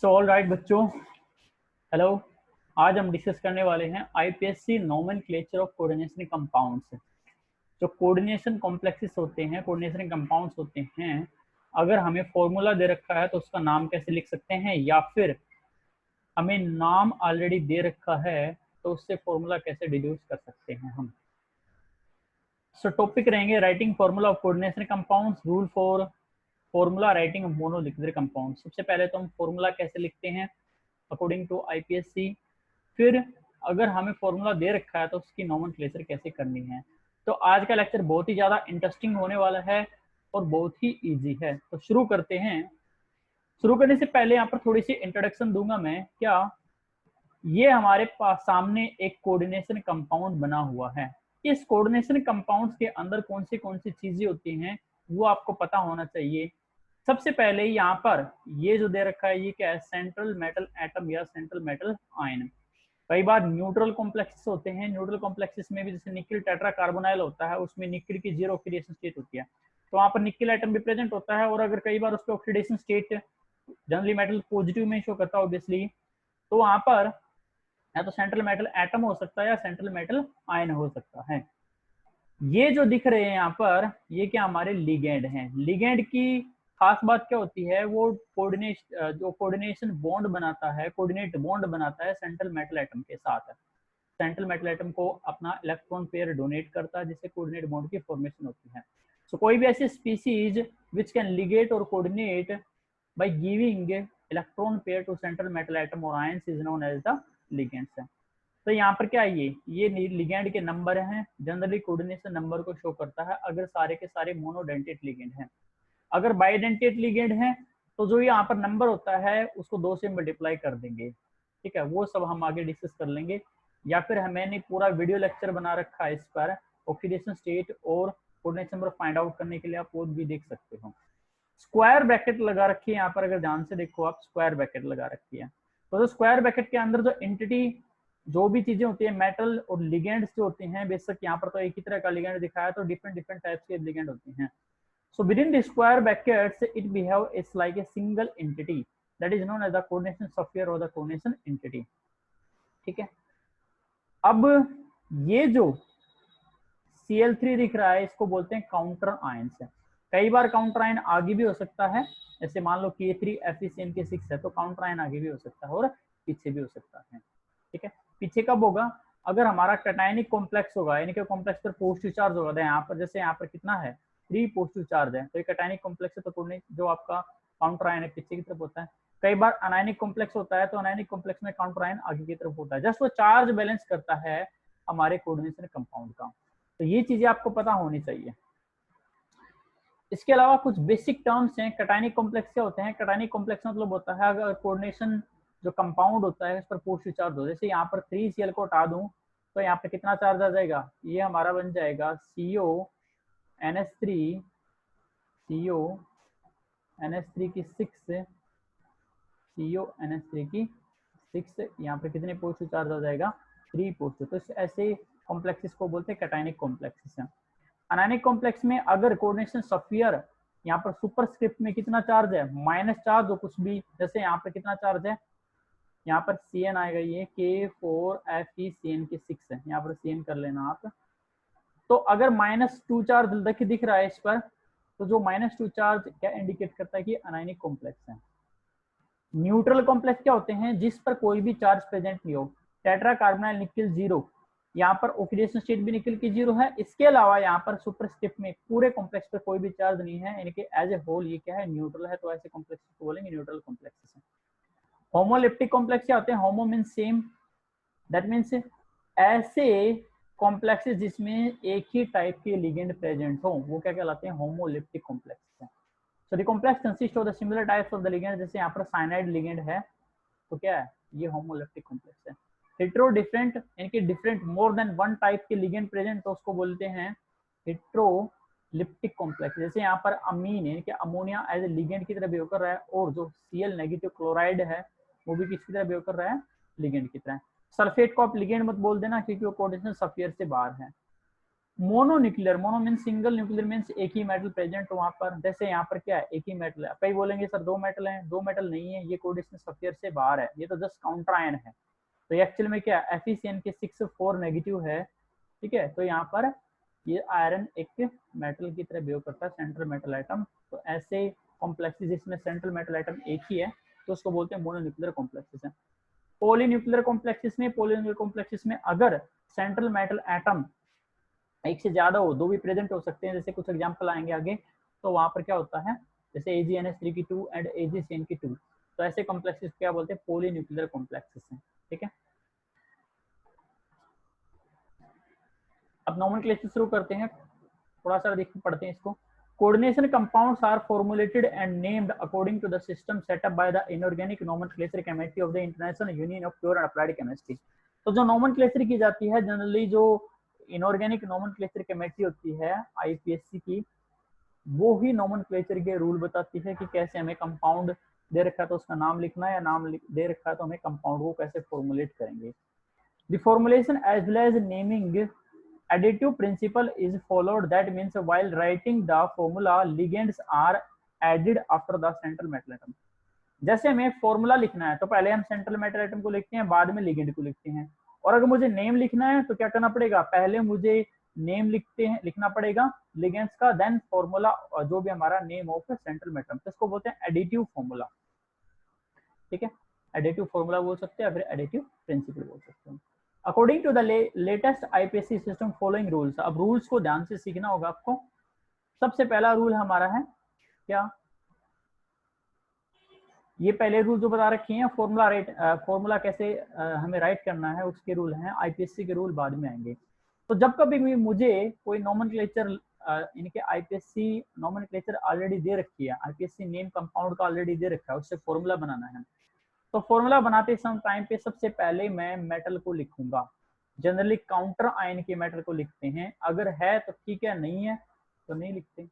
So all right बच्चों, hello. आज हम डिस्कस करने वाले हैं IPSC nomenclature of coordination compounds. जो कोऑर्डिनेशन कॉम्प्लेक्सेस होते हैं, कोऑर्डिनेशन कंपाउंड्स होते हैं, अगर हमें फॉर्मूला दे रखा है तो उसका नाम कैसे लिख सकते हैं, या फिर हमें नाम ऑलरेडी दे रखा है तो उससे फॉर्मूला कैसे डिड्यूस कर सकते हैं हम। सो टॉपिक रहेंगे writing formula of coordination compounds, rule for formula writing of monoliquid compound. सबसे पहले तो हम फॉर्मूला कैसे लिखते हैं अकॉर्डिंग टू आईपीएससी, फिर अगर हमें फॉर्मूला दे रखा है तो उसकी नोमेनक्लेचर कैसे करनी है। तो आज का लेक्चर बहुत ही ज़्यादा इंटरेस्टिंग होने वाला है और बहुत ही इजी है। तो शुरू करते हैं। शुरू करने से पहले यहाँ पर थोड़ी सी इंट्रोडक्शन दूंगा मैं। क्या ये हमारे पास सामने एक कोऑर्डिनेशन कंपाउंड बना हुआ है। इस कोऑर्डिनेशन कंपाउंड्स के अंदर कौन सी चीजें होती हैं वो आपको पता होना चाहिए। सबसे पहले यहाँ पर ये जो दे रखा है ये क्या है, सेंट्रल मेटल एटम या सेंट्रल मेटल आयन। कई बार न्यूट्रल कॉम्प्लेक्सेस होते हैं। न्यूट्रल कॉम्प्लेक्सेस में भी जैसे निकिल टेट्रा कार्बोनाइल होता है, उसमें निकिल की जीरो ऑक्सीडेशन स्टेट होती है, तो वहां पर निकिल एटम भी प्रेजेंट होता है। और अगर कई बार उस पर oxidation state generally metal positive में शो करता है ऑब्वियसली, तो वहां पर या तो सेंट्रल मेटल एटम हो सकता है या सेंट्रल मेटल आयन हो सकता है। ये जो दिख रहे हैं यहाँ पर ये क्या हमारे लिगेंड हैं। लिगेंड की खास बात क्या होती है, वो कोऑर्डिनेशन बॉन्ड बनाता है, कोऑर्डिनेट बॉन्ड बनाता है सेंट्रल मेटल एटम के साथ। सेंट्रल मेटल एटम को अपना इलेक्ट्रॉन पेयर डोनेट करता है जिससे कोऑर्डिनेट बॉन्ड की फॉर्मेशन होती है। सो कोई भी ऐसी स्पीसीज विच कैन लिगेट और coordinate by giving electron pair to central metal atom और ions is known as the ligands है। तो यहाँ पर क्या है, ये लिगेंड के नंबर हैं। जनरली कोऑर्डिनेशन नंबर को शो करता है अगर सारे के सारे मोनोडेंटेट लिगेंड हैं। अगर बाइडेंटेट लिगेंड है तो जो यहाँ पर नंबर होता है उसको 2 से मल्टीप्लाई कर देंगे। ठीक है, वो सब हम आगे डिस्कस कर लेंगे। या फिर मैंने पूरा वीडियो लेक्चर बना रखा है इस पर, ऑक्सीडेशन स्टेट और कोऑर्डिनेशन नंबर फाइंड आउट करने के लिए, आप वो भी देख सकते हो। स्क्वायर ब्रैकेट लगा रखी है यहाँ पर, अगर ध्यान से देखो आप, स्क्वायर ब्रैकेट लगा रखी है। तो स्क्वायर ब्रैकेट के अंदर जो एंटिटी जो भी चीजें होती है, मेटल और लिगेंड्स जो होते हैं, बेशक यहाँ पर तो एक ही तरह का लिगेंड दिखाया है, तो डिफरेंट डिफरेंट टाइप्स के लिगेंड होते हैं। So within the square brackets, it behave is like a single entity that is known as the coordination sphere or the coordination entity. ठीक है, अब ये जो Cl3 दिख रहा है इसको बोलते हैं काउंटर आयंस है। कई बार काउंटर आयन आगे भी हो सकता है, जैसे मान लो K3 FeCN6 है तो काउंटर आयन आगे भी हो सकता है और पीछे भी हो सकता है। ठीक है, पीछे कब होगा, अगर हमारा कैटायनिक कॉम्प्लेक्स होगा, यानी कि कॉम्प्लेक्स पर पॉजिटिव चार्ज होगा। यहाँ पर जैसे यहाँ पर कितना है, 3 पॉजिटिव चार्ज है, तो ये कैटायनिक कॉम्प्लेक्स है, तो जो आपका काउंटर आयन है पीछे की तरफ होता है। कई बार अनायनिक कॉम्प्लेक्स होता है तो अनायनिक कॉम्प्लेक्स में काउंटर आयन आगे की तरफ होता है। जस्ट वो चार्ज बैलेंस करता है हमारे कोऑर्डिनेशन कंपाउंड का। तो ये चीजें आपको पता होनी चाहिए। इसके अलावा कुछ बेसिक टर्म्स हैं। कैटायनिक कॉम्प्लेक्स क्या होते हैं, कैटायनिक कॉम्प्लेक्स मतलब होता है अगर कोऑर्डिनेशन जो कंपाउंड होता है उस पर पॉजिटिव चार्ज हो। जैसे यहाँ पर 3Cl को हटा दूं तो यहाँ पर कितना चार्ज आ जाएगा, ये हमारा बन जाएगा CONH3 की 6, CONH3 की 6, यहाँ पर कितने पॉजिटिव चार्ज आ जाएगा, 3 पॉजिटिव। तो ऐसे कॉम्प्लेक्सेस को बोलते हैं कैटायनिक कॉम्प्लेक्सेस हैं। अनायनिक कॉम्प्लेक्स में अगर कोऑर्डिनेशन स्फीयर यहाँ पर सुपरस्क्रिप्ट में कितना चार्ज है, माइनस चार्ज हो कुछ भी, जैसे यहाँ पर कितना चार्ज है, यहाँ पर Cn आएगा, ये K4FeCN की 6 है, यहाँ पर Cn कर लेना आप। तो अगर -2 चार्ज दिख रहा है इस पर, तो जो -2 चार्ज क्या इंडिकेट करता है कि अनायनिक कॉम्प्लेक्स है। न्यूट्रल कॉम्प्लेक्स क्या होते हैं, जिस पर कोई भी चार्ज प्रेजेंट नहीं हो। टेट्रा कार्बोनाइल निकिल 0, यहाँ पर ऑक्सीडेशन स्टेट भी निकिल की 0 है। इसके अलावा यहाँ पर सुपरस्क्रिप्ट में पूरे कॉम्प्लेक्स पर कोई भी चार्ज नहीं है, यानी कि एज ए होल ये क्या है, न्यूट्रल है। तो ऐसे कॉम्प्लेक्स को बोलेंगे न्यूट्रल कॉम्प्लेक्सेस है। होमोलिप्टिक कॉम्प्लेक्स क्या होते हैं, होमो मीन्स सेम, दैट मीन्स ऐसे कॉम्प्लेक्सेस जिसमें एक ही टाइप के लिगेंड प्रेजेंट हो, वो क्या कहलाते हैं, होमोलिप्टिक कॉम्प्लेक्स है। So the complex consist of the similar types of the ligand. जैसे यहाँ पर साइनाइड लिगेंड है तो क्या है, ये होमोलिप्टिक कॉम्प्लेक्स है। हेटेरो डिफरेंट, यानी कि different more than one type के लिगेंड प्रेजेंट, तो उसको बोलते हैं हेटेरोलिप्टिक कॉम्प्लेक्स। जैसे यहाँ पर अमीन है कि अमोनिया एज ए लिगेंड की तरह बिहेव कर रहा है, और जो Cl नेगेटिव क्लोराइड है वो भी किसकी तरह बिहेव कर रहा है, लिगेंड की तरह। सल्फेट को आप लिगेंड मत बोल देना क्योंकि वो कोऑर्डिनेशन स्फीयर से बाहर है। Mononuclear, mono mean single, nuclear means एक ही मेटल प्रेजेंट हो वहां पर। जैसे यहाँ पर क्या है, एक ही मेटल है। कई बोलेंगे सर दो मेटल हैं, दो मेटल नहीं है, ये कोऑर्डिनेशन स्फीयर से बाहर है, ये तो जस्ट काउंटर आयन है। तो एक्चुअल में क्या है, FeCN के 6 4 नेगेटिव है, ठीक है। तो यहाँ पर ये आयरन एक मेटल की तरह बिहेव करता है, सेंट्रल मेटल एटम। तो ऐसे कॉम्प्लेक्सेस जिसमें सेंट्रल मेटल एटम एक ही है तो उसको बोलते हैं मोनोन्यूक्लियर कॉम्प्लेक्सेस है। पॉलीन्यूक्लियर कॉम्प्लेक्सेस में अगर सेंट्रल मेटल एटम एक से ज्यादा हो, दो भी प्रेजेंट हो सकते हैं, जैसे कुछ एग्जांपल आएंगे आगे, तो वहां पर क्या होता है, जैसे AgNH3 की 2 एंड AgCN की 2, तो ऐसे कॉम्प्लेक्सेस क्या बोलते हैं, पॉलीन्यूक्लियर कॉम्प्लेक्सेस हैं, ठीक है। अब नोमेनक्लेचर शुरू करते हैं, थोड़ा सा देख पढ़ते हैं इसको। Coordination compounds are formulated and named according to the system set up by the inorganic nomenclature committee of the international union of pure and applied chemistry. तो जो नोमेनक्लेचर की जाती है जनरली, जो इनऑर्गेनिक नोमेनक्लेचर कमेटी होती है IPSC की, वो ही नोमेनक्लेचर के रूल बताती है कि कैसे हमें कंपाउंड दे रखा है तो उसका नाम लिखना है, या नाम दे रखा है तो हमें कंपाउंड को कैसे फॉर्मुलेट करेंगे। The formulation as well as naming additive principle is followed. That means while writing the formula, ligands are added after the central metal atom. जैसे हमें फॉर्मूला लिखना है तो पहले हम सेंट्रल मेटल एटम को लिखते हैं, बाद में लिगेंड को लिखते हैं। और अगर मुझे नेम लिखना है तो क्या करना पड़ेगा, पहले मुझे नेम लिखना पड़ेगा लिगेंड्स का, देन फॉर्मूला जो भी हमारा नेम ऑफ सेंट्रल मेटल, तो इसको बोलते हैं एडिटिव फॉर्मूला, ठीक है। एडिटिव फॉर्मूला बोल सकते हैं या फिर एडिटिव प्रिंसिपल बोल सकते हैं। According to the latest IPSC system following rules. अब रूल्स को ध्यान से सीखना होगा आपको। सबसे पहला रूल हमारा है क्या, ये पहले रूल जो बता रखे हैं, फॉर्मूला कैसे हमें राइट करना है, उसके रूल हैं। IPSC के रूल बाद में आएंगे। तो जब कभी भी मुझे कोई नोमेनक्लेचर, इनके IPSC नोमेनक्लेचर ऑलरेडी दे रखी है, IPSC नेम कंपाउंड का ऑलरेडी दे रखा है, उससे फॉर्मूला बनाना है, तो फॉर्मूला बनाते समय टाइम पे सबसे पहले मैं मेटल को लिखूंगा। जनरली काउंटर आयन के मेटल को लिखते हैं, अगर है तो ठीक है, नहीं है तो नहीं लिखते।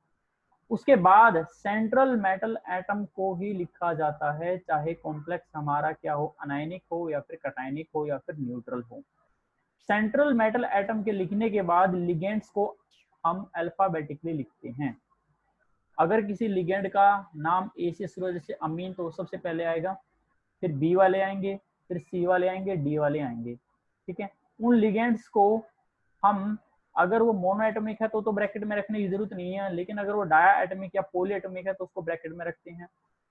उसके बाद सेंट्रल मेटल एटम को ही लिखा जाता है, चाहे कॉम्प्लेक्स हमारा क्या हो, अनायनिक हो या फिर कटायनिक हो या फिर न्यूट्रल हो। सेंट्रल मेटल एटम के लिखने के बाद लिगेंड्स को हम अल्फाबेटिकली लिखते हैं। अगर किसी लिगेंड का नाम ए से शुरू, जैसे अमीन, तो सबसे पहले आएगा, फिर बी वाले आएंगे, फिर सी वाले आएंगे, डी वाले आएंगे, ठीक है। उन लिगेंड्स को हम, अगर वो मोनो एटमिक है तो ब्रैकेट में रखने की जरूरत नहीं है, लेकिन अगर वो डाया एटमिक या पोली एटमिक है तो उसको ब्रैकेट में रखते हैं।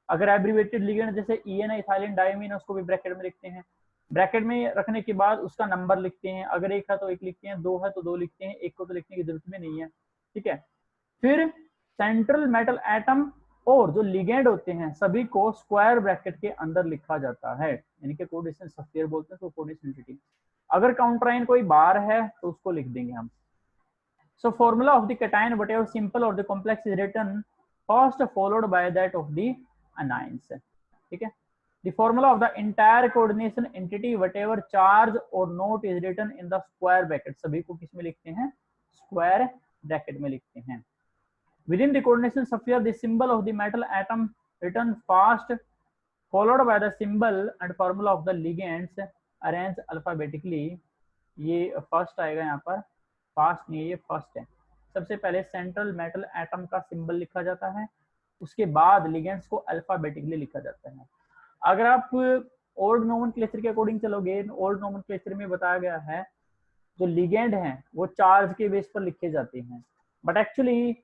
अगर एब्रीवेटेड लिगेंड जैसे EN इथाइलिन डायमीन है, उसको भी ब्रैकेट में लिखते हैं। ब्रैकेट में रखने के बाद उसका नंबर लिखते हैं, अगर एक है तो एक लिखते हैं, दो है तो दो लिखते हैं, एक को तो लिखने की जरूरत भी नहीं है, ठीक है। फिर सेंट्रल मेटल एटम और जो लिगेंड होते हैं सभी को स्क्वायर ब्रैकेट के अंदर लिखा जाता है, यानी कि कोऑर्डिनेशन स्फीयर बोलते हैं, तो कोऑर्डिनेशन एंटिटी। अगर काउंटराइन कोई बार है तो उसको लिख देंगे हम। So formula of the cation, whatever simple or the complex, is written first followed by that of the anions, ठीक है। The formula of the entire coordination entity, whatever charge or note, is written in the square bracket. सभी को किस में लिखते हैं, square bracket में लिखते हैं। Within the coordination sphere, the symbol of the metal atom written first, followed by the symbol and formula of the ligands arranged alphabetically. ये फर्स्ट आएगा यहाँ पर, फास्ट नहीं है, ये फर्स्ट है। सबसे पहले सेंट्रल मेटल एटम का सिंबल लिखा जाता है, उसके बाद लिगेंड्स को अल्फाबेटिकली लिखा जाता है। अगर आप ओल्ड नोमेनक्लेचर के अकॉर्डिंग चलोगे, ओल्ड नोमेनक्लेचर में बताया गया है जो लिगेंड हैं वो चार्ज के बेस पर लिखे जाते हैं, बट एक्चुअली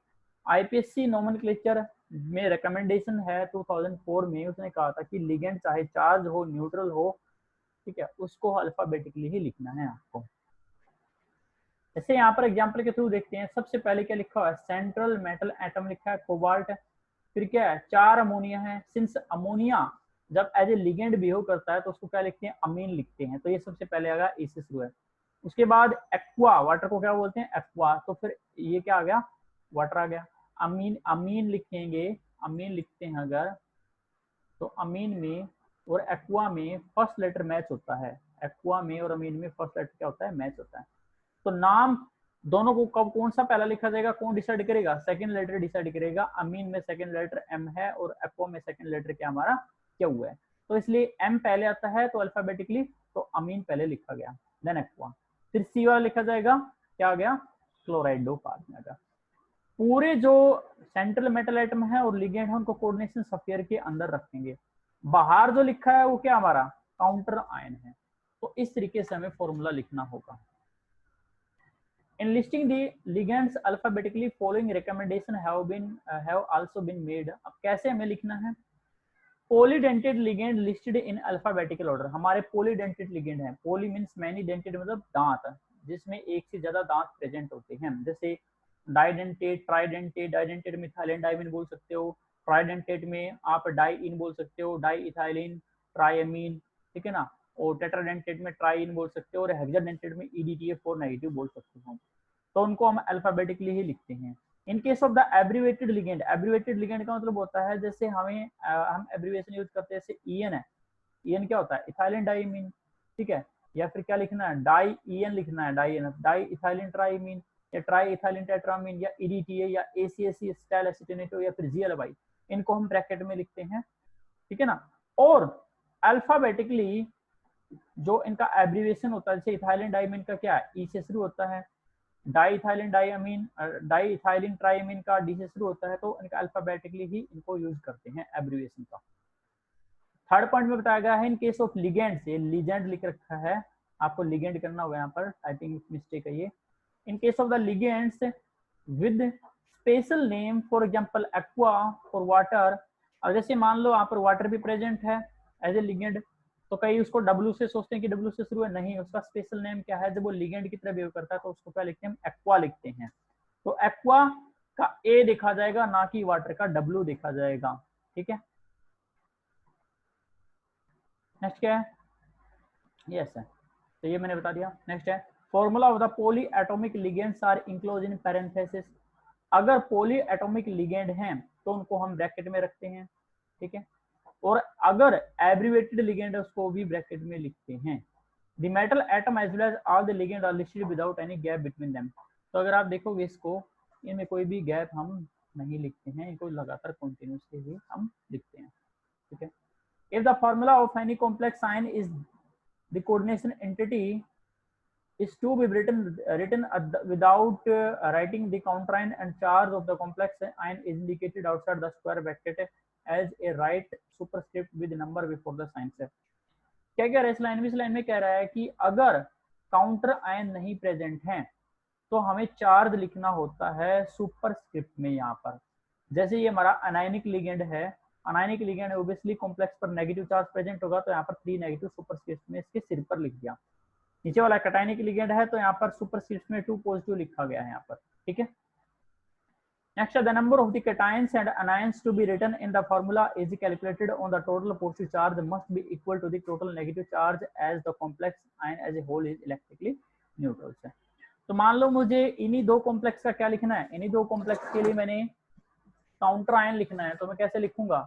IPSC नोमेनक्लेचर में रिकमेंडेशन है 2004 में, उसने कहा था कि लिगेंड चाहे चार्ज हो, न्यूट्रल हो, ठीक है, उसको अल्फाबेटिकली ही लिखना है आपको। जैसे यहाँ पर एग्जांपल के थ्रू देखते हैं। सबसे पहले क्या लिखा हुआ है, सेंट्रल मेटल एटम लिखा है, कोबाल्ट। फिर क्या है, 4 अमोनिया है। सिंस अमोनिया जब एज ए लिगेंड बिहेव करता है तो उसको क्या लिखते हैं, अमीन लिखते हैं, तो ये सबसे पहले आएगा, ए से शुरू है। उसके बाद एक्वा, वाटर को क्या बोलते हैं, एक्वा, तो फिर ये क्या आ गया, वाटर आ गया। अमीन, अमीन लिखेंगे, अमीन लिखते हैं अगर, तो अमीन में और एक्वा में फर्स्ट लेटर मैच होता है, एक्वा में और अमीन में फर्स्ट लेटर क्या होता है, मैच होता है। तो नाम दोनों को कब कौन सा पहला लिखा जाएगा, कौन डिसाइड करेगा, सेकंड लेटर डिसाइड करेगा। अमीन में सेकंड लेटर M है और एक्वा में सेकंड लेटर क्या हमारा क्या हुआ है, तो इसलिए M पहले आता है, तो अल्फाबेटिकली तो अमीन पहले लिखा गया, देन एक्वा। फिर C वाला लिखा जाएगा, क्या आ गया, क्लोराइडोकार्बन। का पूरे जो सेंट्रल मेटल एटम है और लिगेंड है उनको कोऑर्डिनेशन स्फीयर के अंदर रखेंगे। बाहर जो लिखा है वो क्या हमारा काउंटर आयन है। तो इस तरीके से हमें फॉर्मूला लिखना होगा। In listing the ligands alphabetically, following recommendation have also been made. अब कैसे हमें लिखना है? Polydentate ligand listed in alphabetical order. हमारे polydentate ligand हैं। Poly means many, dentate मतलब दांत, जिसमें एक से ज्यादा दांत प्रेजेंट होते हैं। जैसे डाइडेंटेट, ट्राइडेंटेट, डाइडेंटेट में इथाइलिन डाइमीन बोल सकते हो, ट्राइडेंटेट में आप डाइइन बोल सकते हो, डाई इथाइलिन, ट्राइएमीन, ठीक है ना। और टेट्राडेंटेट में ट्राइइन बोल सकते हो, और हेक्साडेंटेट में EDTA4 नेगेटिव बोल सकते हो। तो उनको हम अल्फाबेटिकली ही लिखते हैं। In case of the abbreviated ligand, abbreviated ligand का मतलब होता है जैसे हम एब्रीवेशन यूज करते हैं, जैसे EN है। EN क्या होता है? इथाइलिन डाइमीन, ठीक है। या फिर क्या लिखना है? डाई EN लिखना है, डाई इथाइलिन ट्राइमीन, या ट्राई इथाइलिन टेट्रामीन, या EDTA, या ACAC स्टाइल एसिटेनेटो, या फिर GLY। इनको हम ब्रैकेट में लिखते हैं, ठीक है ना। और अल्फाबेटिकली जो इनका एब्रीवेशन होता है, जैसे इथाइलिन डाइमीन का क्या है? E से शुरू होता है, डाइइथाइलिन डाइअमीन, डाइइथाइलिन ट्राइअमीन का डी से शुरू होता है, तो इनका अल्फाबेटिकली ही इनको यूज करते हैं एब्रीविएशन का। थर्ड पॉइंट में बताया गया है इन केस ऑफ लिगेंड से, लीजेंड लिख रखा है, आपको लिगेंड करना होगा, यहाँ पर टाइपिंग मिस्टेक है ये। In case of the ligands with special name, for example aqua for water. और जैसे मान लो यहाँ पर वाटर भी प्रेजेंट है एज ए लिगेंड, तो कई उसको W से सोचते हैं कि W से शुरू है, नहीं, उसका स्पेशल नेम क्या है? जब वो लिगेंड की तरह बिहेव करता है तो उसको क्या लिखते हैं? हम एक्वा लिखते हैं। तो एक्वा का A देखा जाएगा, ना कि वाटर का W देखा जाएगा, ठीक है। नेक्स्ट क्या है? यस है, तो ये मैंने बता दिया। नेक्स्ट है formula of the poly atomic ligands are enclose in parenthesis. अगर पॉली एटॉमिक लिगेंड हैं तो उनको हम ब्रैकेट में रखते हैं, ठीक है। और अगर एब्रीवेटेड लिगेंड है उसको भी ब्रैकेट में लिखते हैं। The metal atom as well as all the ligand are listed without any gap between them. तो अगर आप देखोगे इसको, इनमें कोई भी गैप हम नहीं लिखते हैं, इनको लगातार कंटिन्यूअसली ही हम लिखते हैं, ठीक है। If the formula of any complex sign is the coordination entity is to be written without writing the counter and charge of the complex ion is indicated outside the square bracket as a right superscript with number before the sign से। क्या कह रहा है इस line में? इस line में कह रहा है कि अगर काउंटर आयन नहीं प्रेजेंट हैं तो हमें चार्ज लिखना होता है सुपरस्क्रिप्ट में। यहाँ पर जैसे ये हमारा अनायनिक लिगेंड है, अनायनिक लिगेंड ऑब्वियसली कॉम्प्लेक्स पर नेगेटिव चार्ज प्रेजेंट होगा, तो यहाँ पर 3 नेगेटिव सुपरस्क्रिप्ट में इसके सिर पर लिख दिया। नीचे वाला कैटायनिक लिगेंड है तो यहाँ पर सुपरस्क्रिप्ट में 2 पॉजिटिव लिखा गया है यहाँ पर, ठीक है। Next the number of the cations and anions to be written in the formula is calculated on the total positive charge must be equal to the total negative charge as the complex ion as a whole is electrically neutral से। तो मान लो मुझे इन्हीं 2 complex का क्या लिखना है? इन्हीं 2 कॉम्प्लेक्स के लिए मैंने काउंटर आयन लिखना है, तो मैं कैसे लिखूंगा?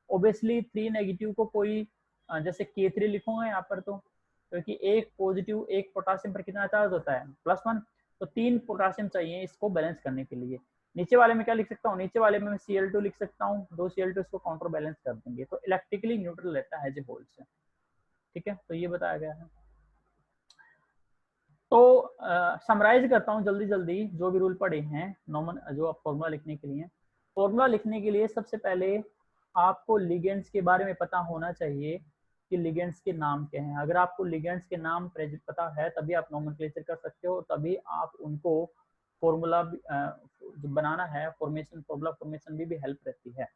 ऑब्वियसली 3 नेगेटिव को कोई जैसे K3 लिखूंगा यहाँ पर, तो क्योंकि एक पॉजिटिव एक पोटासियम पर कितना चार्ज होता है? +1, तो 3 पोटासियम चाहिए इसको बैलेंस करने के लिए। नीचे वाले में क्या लिख सकता हूँ? नीचे वाले में मैं Cl2 लिख सकता हूँ, 2 Cl2 इसको काउंटर बैलेंस कर देंगे, तो इलेक्ट्रिकली न्यूट्रल रहता है एज ए होल से, ठीक है। तो ये बताया गया है। तो समराइज करता हूँ जल्दी जल्दी जो भी रूल पड़े हैं नॉर्मल, जो आप फॉर्मूला लिखने के लिए। फॉर्मूला लिखने के लिए सबसे पहले आपको लिगेंड्स के बारे में पता होना चाहिए कि लिगेंड्स के नाम क्या हैं। अगर आपको लिगेंड्स के नाम पता है तभी आप नोमेनक्लेचर कर सकते हो, तभी आप उनको फॉर्मूला जो बनाना है फॉर्मेशन, फॉर्मूला फॉर्मेशन भी हेल्प रहती है।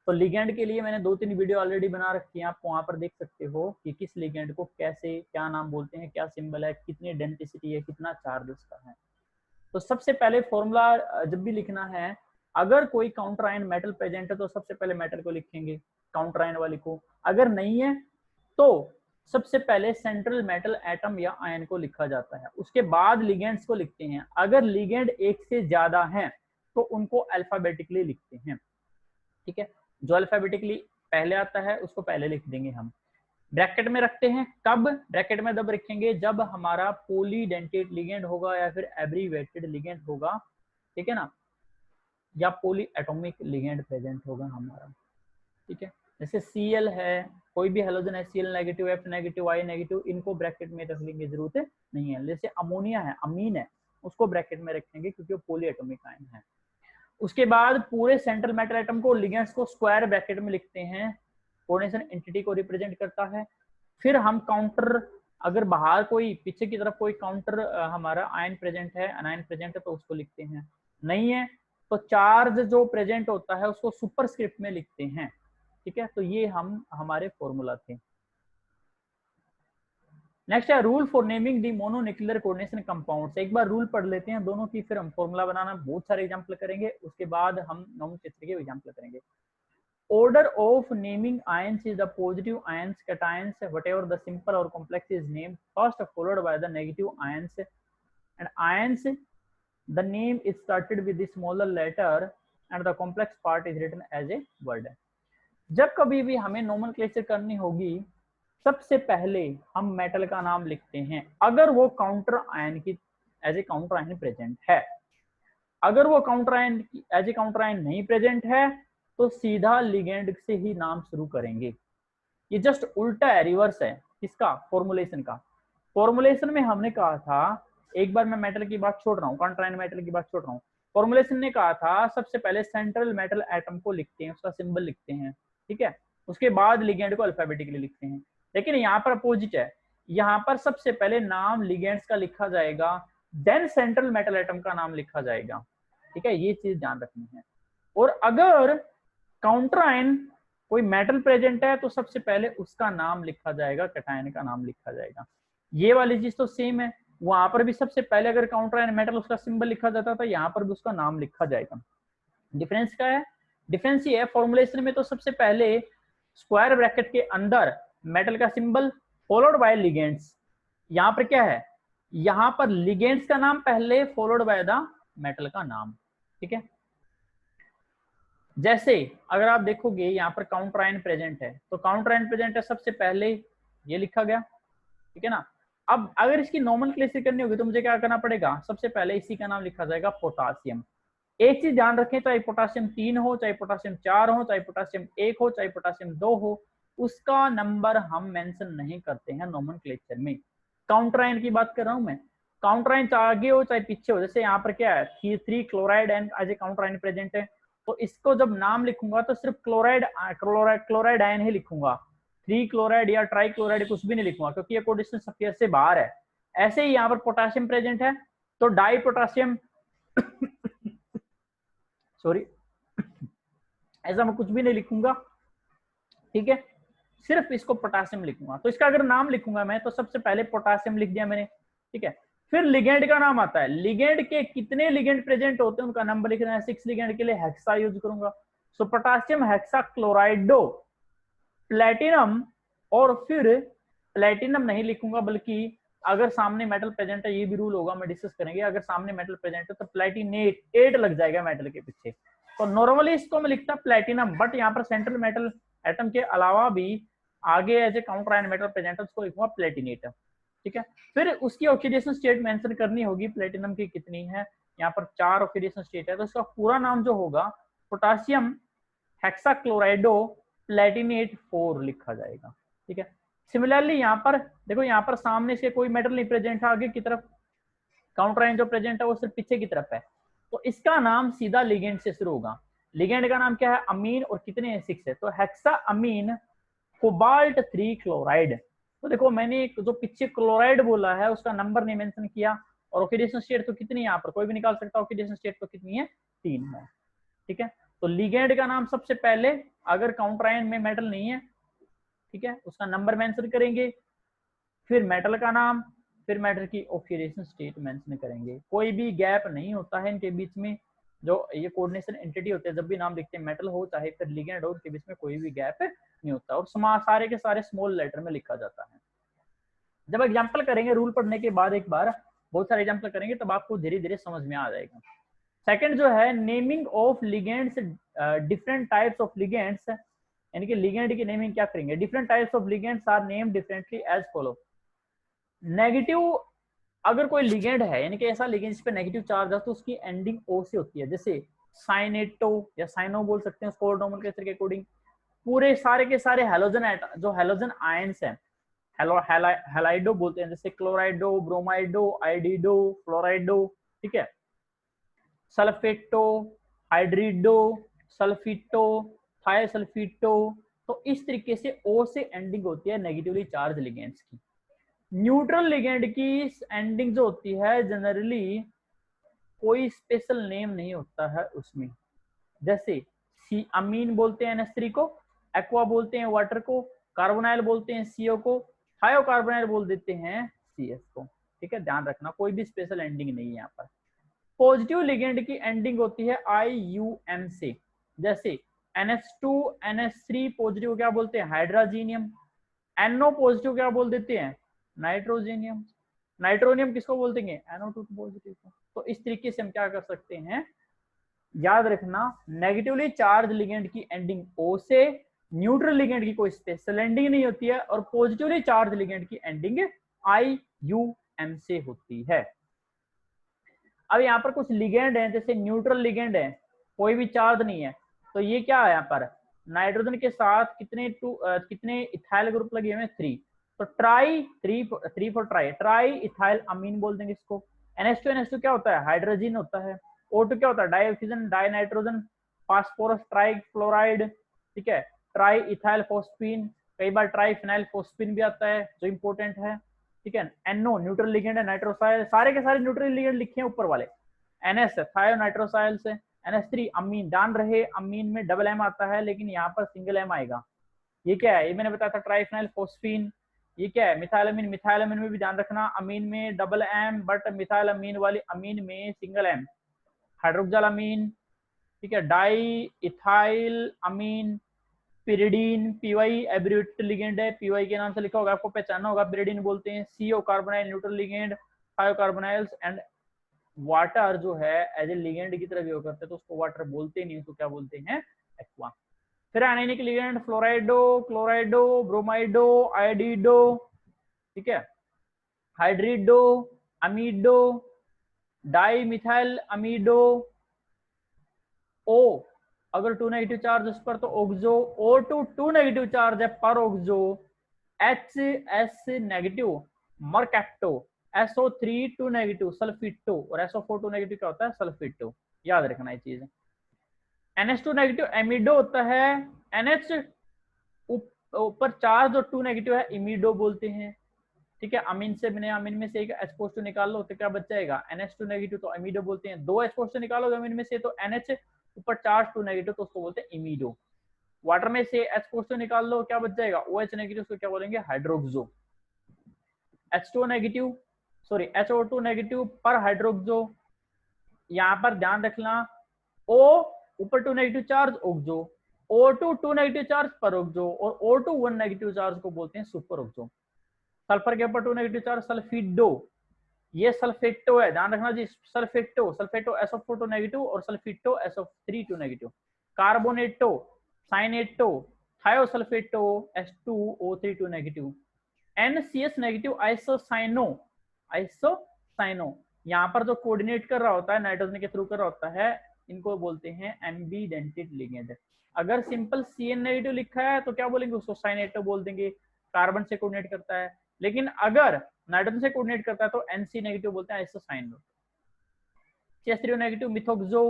तो लिगेंड के लिए मैंने 2-3 वीडियो ऑलरेडी बना रखी है, आप वहाँ पर देख सकते हो कि किस लिगेंड को कैसे क्या नाम बोलते हैं, क्या सिंबल है, कितनी डेंसिटी है, कितना चार्ज उसका है। तो सबसे पहले फॉर्मूला जब भी लिखना है, अगर कोई काउंटर आयन मेटल प्रेजेंट है तो सबसे पहले मेटल को लिखेंगे, काउंटर आयन वाली को। अगर नहीं है तो सबसे पहले सेंट्रल मेटल एटम या आयन को लिखा जाता है, उसके बाद लिगेंड्स को लिखते हैं। अगर लिगेंड एक से ज्यादा है तो उनको अल्फाबेटिकली लिखते हैं, ठीक है। जो अल्फाबेटिकली पहले आता है उसको पहले लिख देंगे हम। ब्रैकेट में रखते हैं कब? ब्रैकेट में तब रखेंगे जब हमारा पॉलीडेंटेट लिगेंड होगा या फिर एब्रीवेटेड लिगेंड होगा, ठीक है ना, या पॉली एटॉमिक लिगेंड प्रेजेंट होगा हमारा, ठीक है। जैसे Cl है, कोई भी हेलोजन है, Cl negative, F negative, I negative, इनको ब्रैकेट में रख लेंगे, जरूरत नहीं है। जैसे अमोनिया है, अमीन है, उसको ब्रैकेट में रखेंगे क्योंकि वो पॉलीएटॉमिक आयन है। उसके बाद पूरे सेंट्रल मेटल एटम को, लिगेंड्स को स्क्वायर ब्रैकेट में लिखते हैं, कोऑर्डिनेशन एंटिटी को रिप्रेजेंट करता है। फिर हम काउंटर, अगर बाहर कोई पीछे की तरफ कोई काउंटर हमारा आयन प्रेजेंट है, अनायन प्रेजेंट है, तो उसको लिखते हैं। नहीं है तो चार्ज जो प्रेजेंट होता है उसको सुपरस्क्रिप्ट में लिखते हैं। ठीक है, तो ये हम हमारे फॉर्मूला थे। नेक्स्ट है rule for naming the mononuclear coordination compounds. एक बार रूल पढ़ लेते हैं दोनों की, फिर हम फॉर्मूला बनाना बहुत सारे एग्जांपल करेंगे, उसके बाद हम नोमेनक्लेचर के एग्जांपल करेंगे। Order of naming ions is the positive ions, cations, whatever the simple or complex is named first, followed by the negative ions. And ions, the name is started with the smaller letter, and the complex part is written as a word. जब कभी भी हमें nomenclature करनी होगी, सबसे पहले हम metal का नाम लिखते हैं अगर वो काउंटर आयन की as a counter ion present है। अगर वो counter ion as a counter ion नहीं प्रेजेंट है तो सीधा लिगेंड से ही नाम शुरू करेंगे। ये जस्ट उल्टा है, रिवर्स है किसका, फॉर्मुलेशन का। फॉर्मुलेशन में हमने कहा था, एक बार मैं मेटल की बात छोड़ रहा हूँ, काउंटर आयन मेटल की बात छोड़ रहा हूँ। फॉर्मुलेशन ने कहा था सबसे पहले सेंट्रल मेटल एटम को लिखते हैं, उसका सिंबल लिखते हैं, ठीक है, उसके बाद लिगेंड को अल्फाबेटिकली लिखते हैं। लेकिन यहाँ पर अपोजिट है, यहाँ पर सबसे पहले नाम लिगेंड्स का लिखा जाएगा, देन सेंट्रल मेटल एटम का नाम लिखा जाएगा। ठीक है, ये चीज ध्यान रखनी है। और अगर काउंटर आयन कोई मेटल प्रेजेंट है तो सबसे पहले उसका नाम लिखा जाएगा, कैटायन का नाम लिखा जाएगा। ये वाली चीज तो सेम है, वहां पर भी सबसे पहले अगर काउंटर आयन मेटल उसका सिंबल लिखा जाता था, यहाँ पर भी उसका नाम लिखा जाएगा। डिफरेंस क्या है? डिफरेंस ये है, फॉर्मुलेशन में तो सबसे पहले स्क्वायर ब्रैकेट के अंदर मेटल का सिंबल फॉलोड बाय लिगेंड्स। यहाँ पर क्या है, यहाँ पर लिगेंड्स का नाम पहले फॉलोड बाय द मेटल का नाम। ठीक है, जैसे अगर आप देखोगे यहाँ पर काउंटर आयन प्रेजेंट है, तो काउंटर आयन प्रेजेंट है सबसे पहले ये लिखा गया, ठीक है ना। अब अगर इसकी नोमेनक्लेचर करनी होगी तो मुझे क्या करना पड़ेगा, सबसे पहले इसी का नाम लिखा जाएगा पोटासियम। एक चीज ध्यान रखें, चाहे पोटासियम 3 हो, चाहे पोटासियम 4 हो, चाहे पोटासियम 1 हो, चाहे पोटासियम 2 हो, उसका नंबर हम मेंशन नहीं करते हैं नोमेनक्लेचर में। काउंटर आयन की बात कर रहा हूं मैं, काउंटर आयन चाहे आगे हो चाहे पीछे हो, जैसे यहाँ पर क्या है 3 chloride and as a counter ion present है, तो इसको जब नाम लिखूंगा तो सिर्फ क्लोराइड आयन ही लिखूंगा, 3 क्लोराइड या ट्राई क्लोराइड कुछ भी नहीं लिखूंगा, क्योंकि ये कोऑर्डिनेशन स्फीयर से बाहर है। ऐसे ही यहाँ पर पोटासियम प्रेजेंट है तो डाई पोटासियम सॉरी ऐसा मैं कुछ भी नहीं लिखूंगा, ठीक है, सिर्फ इसको पोटासियम लिखूंगा। तो इसका अगर नाम लिखूंगा मैं तो सबसे पहले पोटासियम लिख दिया मैंने, ठीक है। फिर लिगेंड का नाम आता है, लिगेंड के कितने लिगेंड प्रेजेंट होते हैं उनका नंबर लिखना है। 6 लिगेंड के लिए हेक्सा यूज करूंगा, सो पोटासियम हेक्सा क्लोराइडो प्लेटिनम, और फिर प्लेटिनम नहीं लिखूंगा बल्कि अगर सामने मेटल प्रेजेंट है, ये भी रूल होगा, मैं डिस्कस करेंगे, अगर सामने मेटल प्रेजेंट है तो प्लेटिनेट 8 लग जाएगा मेटल के पीछे। तो नॉर्मली इसको मैं लिखता प्लेटिनम, बट यहाँ पर सेंट्रल मेटल एटम के अलावा भी आगे as a counter ion metal present है, उसको लिखूंगा प्लेटिनेट, ठीक है। फिर उसकी ऑक्सीडेशन स्टेट मेंशन करनी होगी, प्लेटिनम की कितनी है, यहाँ पर 4 ऑक्सीडेशन स्टेट है, तो इसका पूरा नाम जो होगा पोटासियम हेक्साक्लोराइडो प्लेटिनेट 4 लिखा जाएगा, ठीक है। सिमिलरली यहाँ पर देखो, यहाँ पर सामने से कोई मेटल नहीं प्रेजेंट है, आगे की तरफ काउंटर आयन जो प्रेजेंट है वो सिर्फ पीछे की तरफ है, तो इसका नाम सीधा लिगेंड से शुरू होगा। लिगेंड का नाम क्या है, अमीन, और कितने हैं 6 है, तो हेक्सा अमीन कोबाल्ट 3 क्लोराइड। तो देखो मैंने जो पीछे क्लोराइड बोला है उसका नंबर नहीं मेंशन किया, और ऑक्सीडेशन स्टेट तो कितनी है, यहाँ पर कोई भी निकाल सकता है, ऑक्सीडेशन स्टेट तो कितनी है 3 है, ठीक है। तो लिगेंड का नाम सबसे पहले अगर काउंटर आयन में मेटल नहीं है, ठीक है, उसका नंबर मेंशन करेंगे, फिर मेटल का नाम, फिर मेटल की ऑक्सीडेशन स्टेट मेंशन करेंगे। कोई भी गैप नहीं होता है इनके बीच में, जो ये कोऑर्डिनेशन एंटिटी होते हैं जब भी नाम लिखते हैं, मेटल हो चाहे फिर लिगेंड हो, उनके बीच में कोई भी गैप नहीं होता, और सारे के सारे स्मॉल लेटर में लिखा जाता है। जब एग्जांपल करेंगे रूल पढ़ने के बाद, एक बार बहुत सारे एग्जांपल करेंगे तब आपको धीरे धीरे समझ में आ जाएगा। सेकंड जो है naming of ligands, different types of ligands, यानी कि लिगेंड की नेमिंग क्या करेंगे, different types of ligands are named differently as follow. Negative अगर कोई लिगेंड है, यानी कि ऐसा लिगेंड जिस पे नेगेटिव चार्ज है, तो उसकी एंडिंग ओ से होती है, जैसे साइनेटो या साइनो बोल सकते हैं उसको नोमेनक्लेचर के अकॉर्डिंग। पूरे सारे के सारे हैलोजन, जो हैलोजन आयंस हैं, हैलाइडो बोलते हैं, जैसे क्लोराइडो, ब्रोमाइडो, आइडिडो, फ्लोराइडो, ठीक है, सल्फेटो, हाइड्रिडो, सल्फिटो, थायोसल्फिटो। तो इस तरीके से ओ से एंडिंग होती है नेगेटिवली चार्ज लिगेंड्स की। न्यूट्रल लिगेंड की एंडिंग जो होती है जनरली कोई स्पेशल नेम नहीं होता है उसमें, जैसे सी अमीन बोलते हैं NH3 को, एक्वा बोलते हैं वाटर को, कार्बोनाइल बोलते हैं CO को, थायोकार्बोनाइल बोल देते हैं CS को। ठीक है, ध्यान रखना कोई भी स्पेशल एंडिंग नहीं है यहाँ पर। पॉजिटिव लिगेंड की एंडिंग होती है IUM से, जैसे NH2 NH3 पॉजिटिव क्या बोलते हैं हाइड्रोजीनियम, NO पॉजिटिव क्या बोल देते हैं नाइट्रोजीनियम, नाइट्रोनियम किसको बोल देंगे NO2 पॉजिटिव को। तो इस तरीके से हम क्या कर सकते हैं, याद रखना नेगेटिवली चार्ज लिगेंड की एंडिंग O से, न्यूट्रल लिगेंड की कोई स्पेशल एंडिंग नहीं होती है, और पॉजिटिवली चार्ज लिगेंड की एंडिंग IUM से होती है। अब यहाँ पर कुछ लिगेंड है, जैसे न्यूट्रल लिगेंड है, कोई भी चार्ज नहीं है, तो ये क्या है यहाँ पर नाइट्रोजन के साथ कितने इथाइल ग्रुप लगे हुए हैं 3, तो ट्राई 3 फॉर ट्राई इथाइल अमीन बोल देंगे इसको। NH2 क्या होता है हाइड्रोजन होता है, O2 क्या होता है dioxygen die nitrogen, phosphorus try fluoride, ठीक है, ट्राई इथाइल फोस्फीन, कई बार ट्राई फिनाइल फोस्फीन भी आता है जो इंपॉर्टेंट है। ठीक है, NO न्यूट्रल लिगेंड है, नाइट्रोसाइल, सारे के सारे न्यूट्रल लिगेंड लिखे हैं ऊपर वाले। NS है थायो नाइट्रोसाइल से, NH3 अमीन, ध्यान रहे अमीन में डबल M आता है लेकिन यहाँ पर सिंगल M आएगा। ये क्या है, ये मैंने बताया था ट्राइफिनाइल फोस्फीन। ये क्या है मिथाइलअमीन, मिथाइलअमीन में भी ध्यान रखना अमीन में डबल M बट मिथाइलअमीन वाली अमीन में सिंगल M। हाइड्रोक्सिल अमीन, ठीक है, डाई इथाइल अमीन, पिरिडीन, PY एब्रिवेटेड लिगेंड है, PY के नाम से लिखा होगा आपको पहचानना होगा, पिरिडीन बोलते हैं। CO carbonyl neutral ligand, thiocarbonyls and water जो है एज ए लिगेंड की तरह यूज करते हैं, तो उसको वाटर बोलते नहीं, उसको क्या बोलते हैं एक्वा। फिर आयनिक लिगेंड फ्लोराइडो, क्लोराइडो, ब्रोमाइडो, आयोडीडो, ठीक है, हाइड्रिडो, अमीडो, डाई मिथाइल अमीडो, O अगर 2 नेगेटिव चार्ज उस पर तो ऑक्सो, O2 2 नेगेटिव चार्ज है पर oxo, HS negative mercapto, SO3 2 negative sulphito, और SO4 2 नेगेटिव क्या होता है सल्फिटो। याद रखना ये चीज। NH2 नेगेटिव एमिडो होता है, NH ऊपर चार्ज और 2 नेगेटिव है इमिडो बोलते हैं। ठीक है, अमीन से बने अमीन में से एक H पॉजिटिव निकाल लो तो क्या बच जाएगा NH2 नेगेटिव, तो अमीडो बोलते हैं। 2 H पॉजिटिव निकालो अमीन में से तो NH ऊपर चार्ज 2 नेगेटिव, तो उसको बोलते हैं इमिडो। वाटर में से H पॉजिटिव निकाल लो क्या बच जाएगा OH नेगेटिव, उसको क्या बोलेंगे hydroxo. H2 negative sorry HO2 negative पर हाइड्रोक्सो। यहाँ पर ध्यान रखना O ऊपर 2 negative charge oxo, O2 2 negative charge पर ऑक्सो, और O2 1 नेगेटिव चार्ज को बोलते हैं सुपर ऑक्सो। सल्फर के ऊपर 2 नेगेटिव चार्ज सल्फिडो, ये सल्फेटो है, ध्यान रखना जी, सल्फेटो सल्फेटो SO4 2 नेगेटिव और sulphito SO3 2 negative. Carbonato, cyanato, thiosulphato H2O3 2 negative. NCS negative isocyano, isocyano यहाँ पर जो कोऑर्डिनेट कर रहा होता है नाइट्रोजन के थ्रू कर रहा होता है, इनको बोलते हैं एम्बिडेंटेड लिगेंड। अगर सिंपल CN नेगेटिव लिखा है तो क्या बोलेंगे उसको साइनेटो बोल देंगे, कार्बन से कोऑर्डिनेट करता है। लेकिन अगर नाइट्रोजन से कोऑर्डिनेट करता है तो NC नेगेटिव बोलते हैं isocyano. CH3 negative methoxo,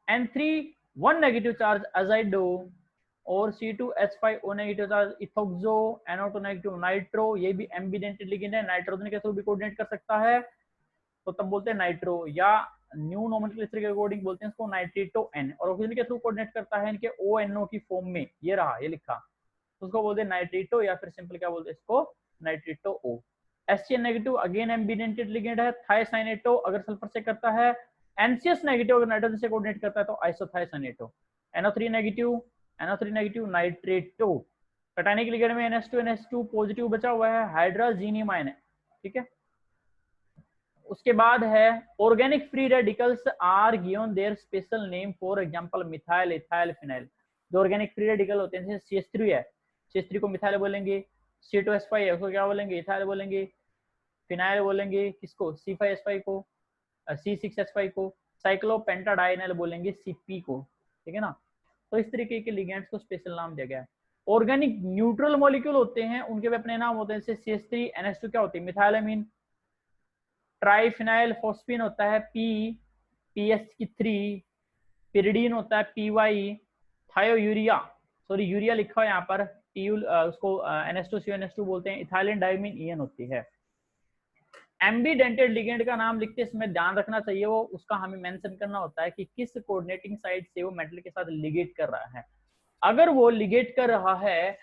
N3 1 negative charge azido, और C2H5O negative charge ethoxo, NO2 negative nitro, ये भी एम्बिडेंटेड लिगेंड है, नाइट्रोजन के थ्रू भी कोऑर्डिनेट कर सकता है तो तब बोलते हैं नाइट्रो, या न्यू नोमेनक्लेचर के अकॉर्डिंग बोलते हैं इसको नाइट्रेटो N। और ऑक्सीजन के थ्रू कोऑर्डिनेट करता है इनके ONO की फॉर्म में, ये रहा ये लिखा, उसको बोलते हैं नाइट्रेटो, या फिर सिंपल क्या बोलते हैं इसको nitrato O। SCN negative again ambidentate ligand है, थायसाइनेटो अगर सल्फर से करता है, NCS नेगेटिव अगर नाइट्रोजन से कोऑर्डिनेट करता है तो isothiocyanato. NO3 negative nitrato. Cationic ligand में NH2 पॉजिटिव बचा हुआ है, हाइड्रोजीनियम आयन है, ठीक है। उसके बाद है organic free radicals are given their special name, for example methyl, ethyl, phenyl. जो ऑर्गेनिक फ्री रेडिकल होते हैं जैसे CH3 है, CH3 को मिथाइल बोलेंगे, C2H5 है उसको क्या बोलेंगे इथाइल बोलेंगे, फिनाइल बोलेंगे किसको C5H5 को, C6H5 को, साइक्लोपेंटाडाइनल बोलेंगे CP को, ठीक है ना। तो इस तरीके के लिगेंड्स को स्पेशल नाम दिया गया है। ऑर्गेनिक न्यूट्रल मॉलिक्यूल होते हैं उनके भी अपने नाम होते हैं, जैसे CH3 NH2 क्या होती है मिथाइलअमीन, ट्राइफिनाइल फोस्फीन होता है P पीएच की 3, पिरिडीन होता है PY, थायोयूरिया, सॉरी यूरिया लिखा है यहाँ पर, उसको NH2CO NH2 बोलते हैं, इथाइलिन डायमीन EN होती है। एम्बीडेंटेड लिगेंड का नाम लिखते समय ध्यान रखना चाहिए, वो उसका हमें मेंशन करना होता है कि किस कोऑर्डिनेटिंग साइड से वो मेटल के साथ लिगेट कर रहा है। अगर वो लिगेट कर रहा है,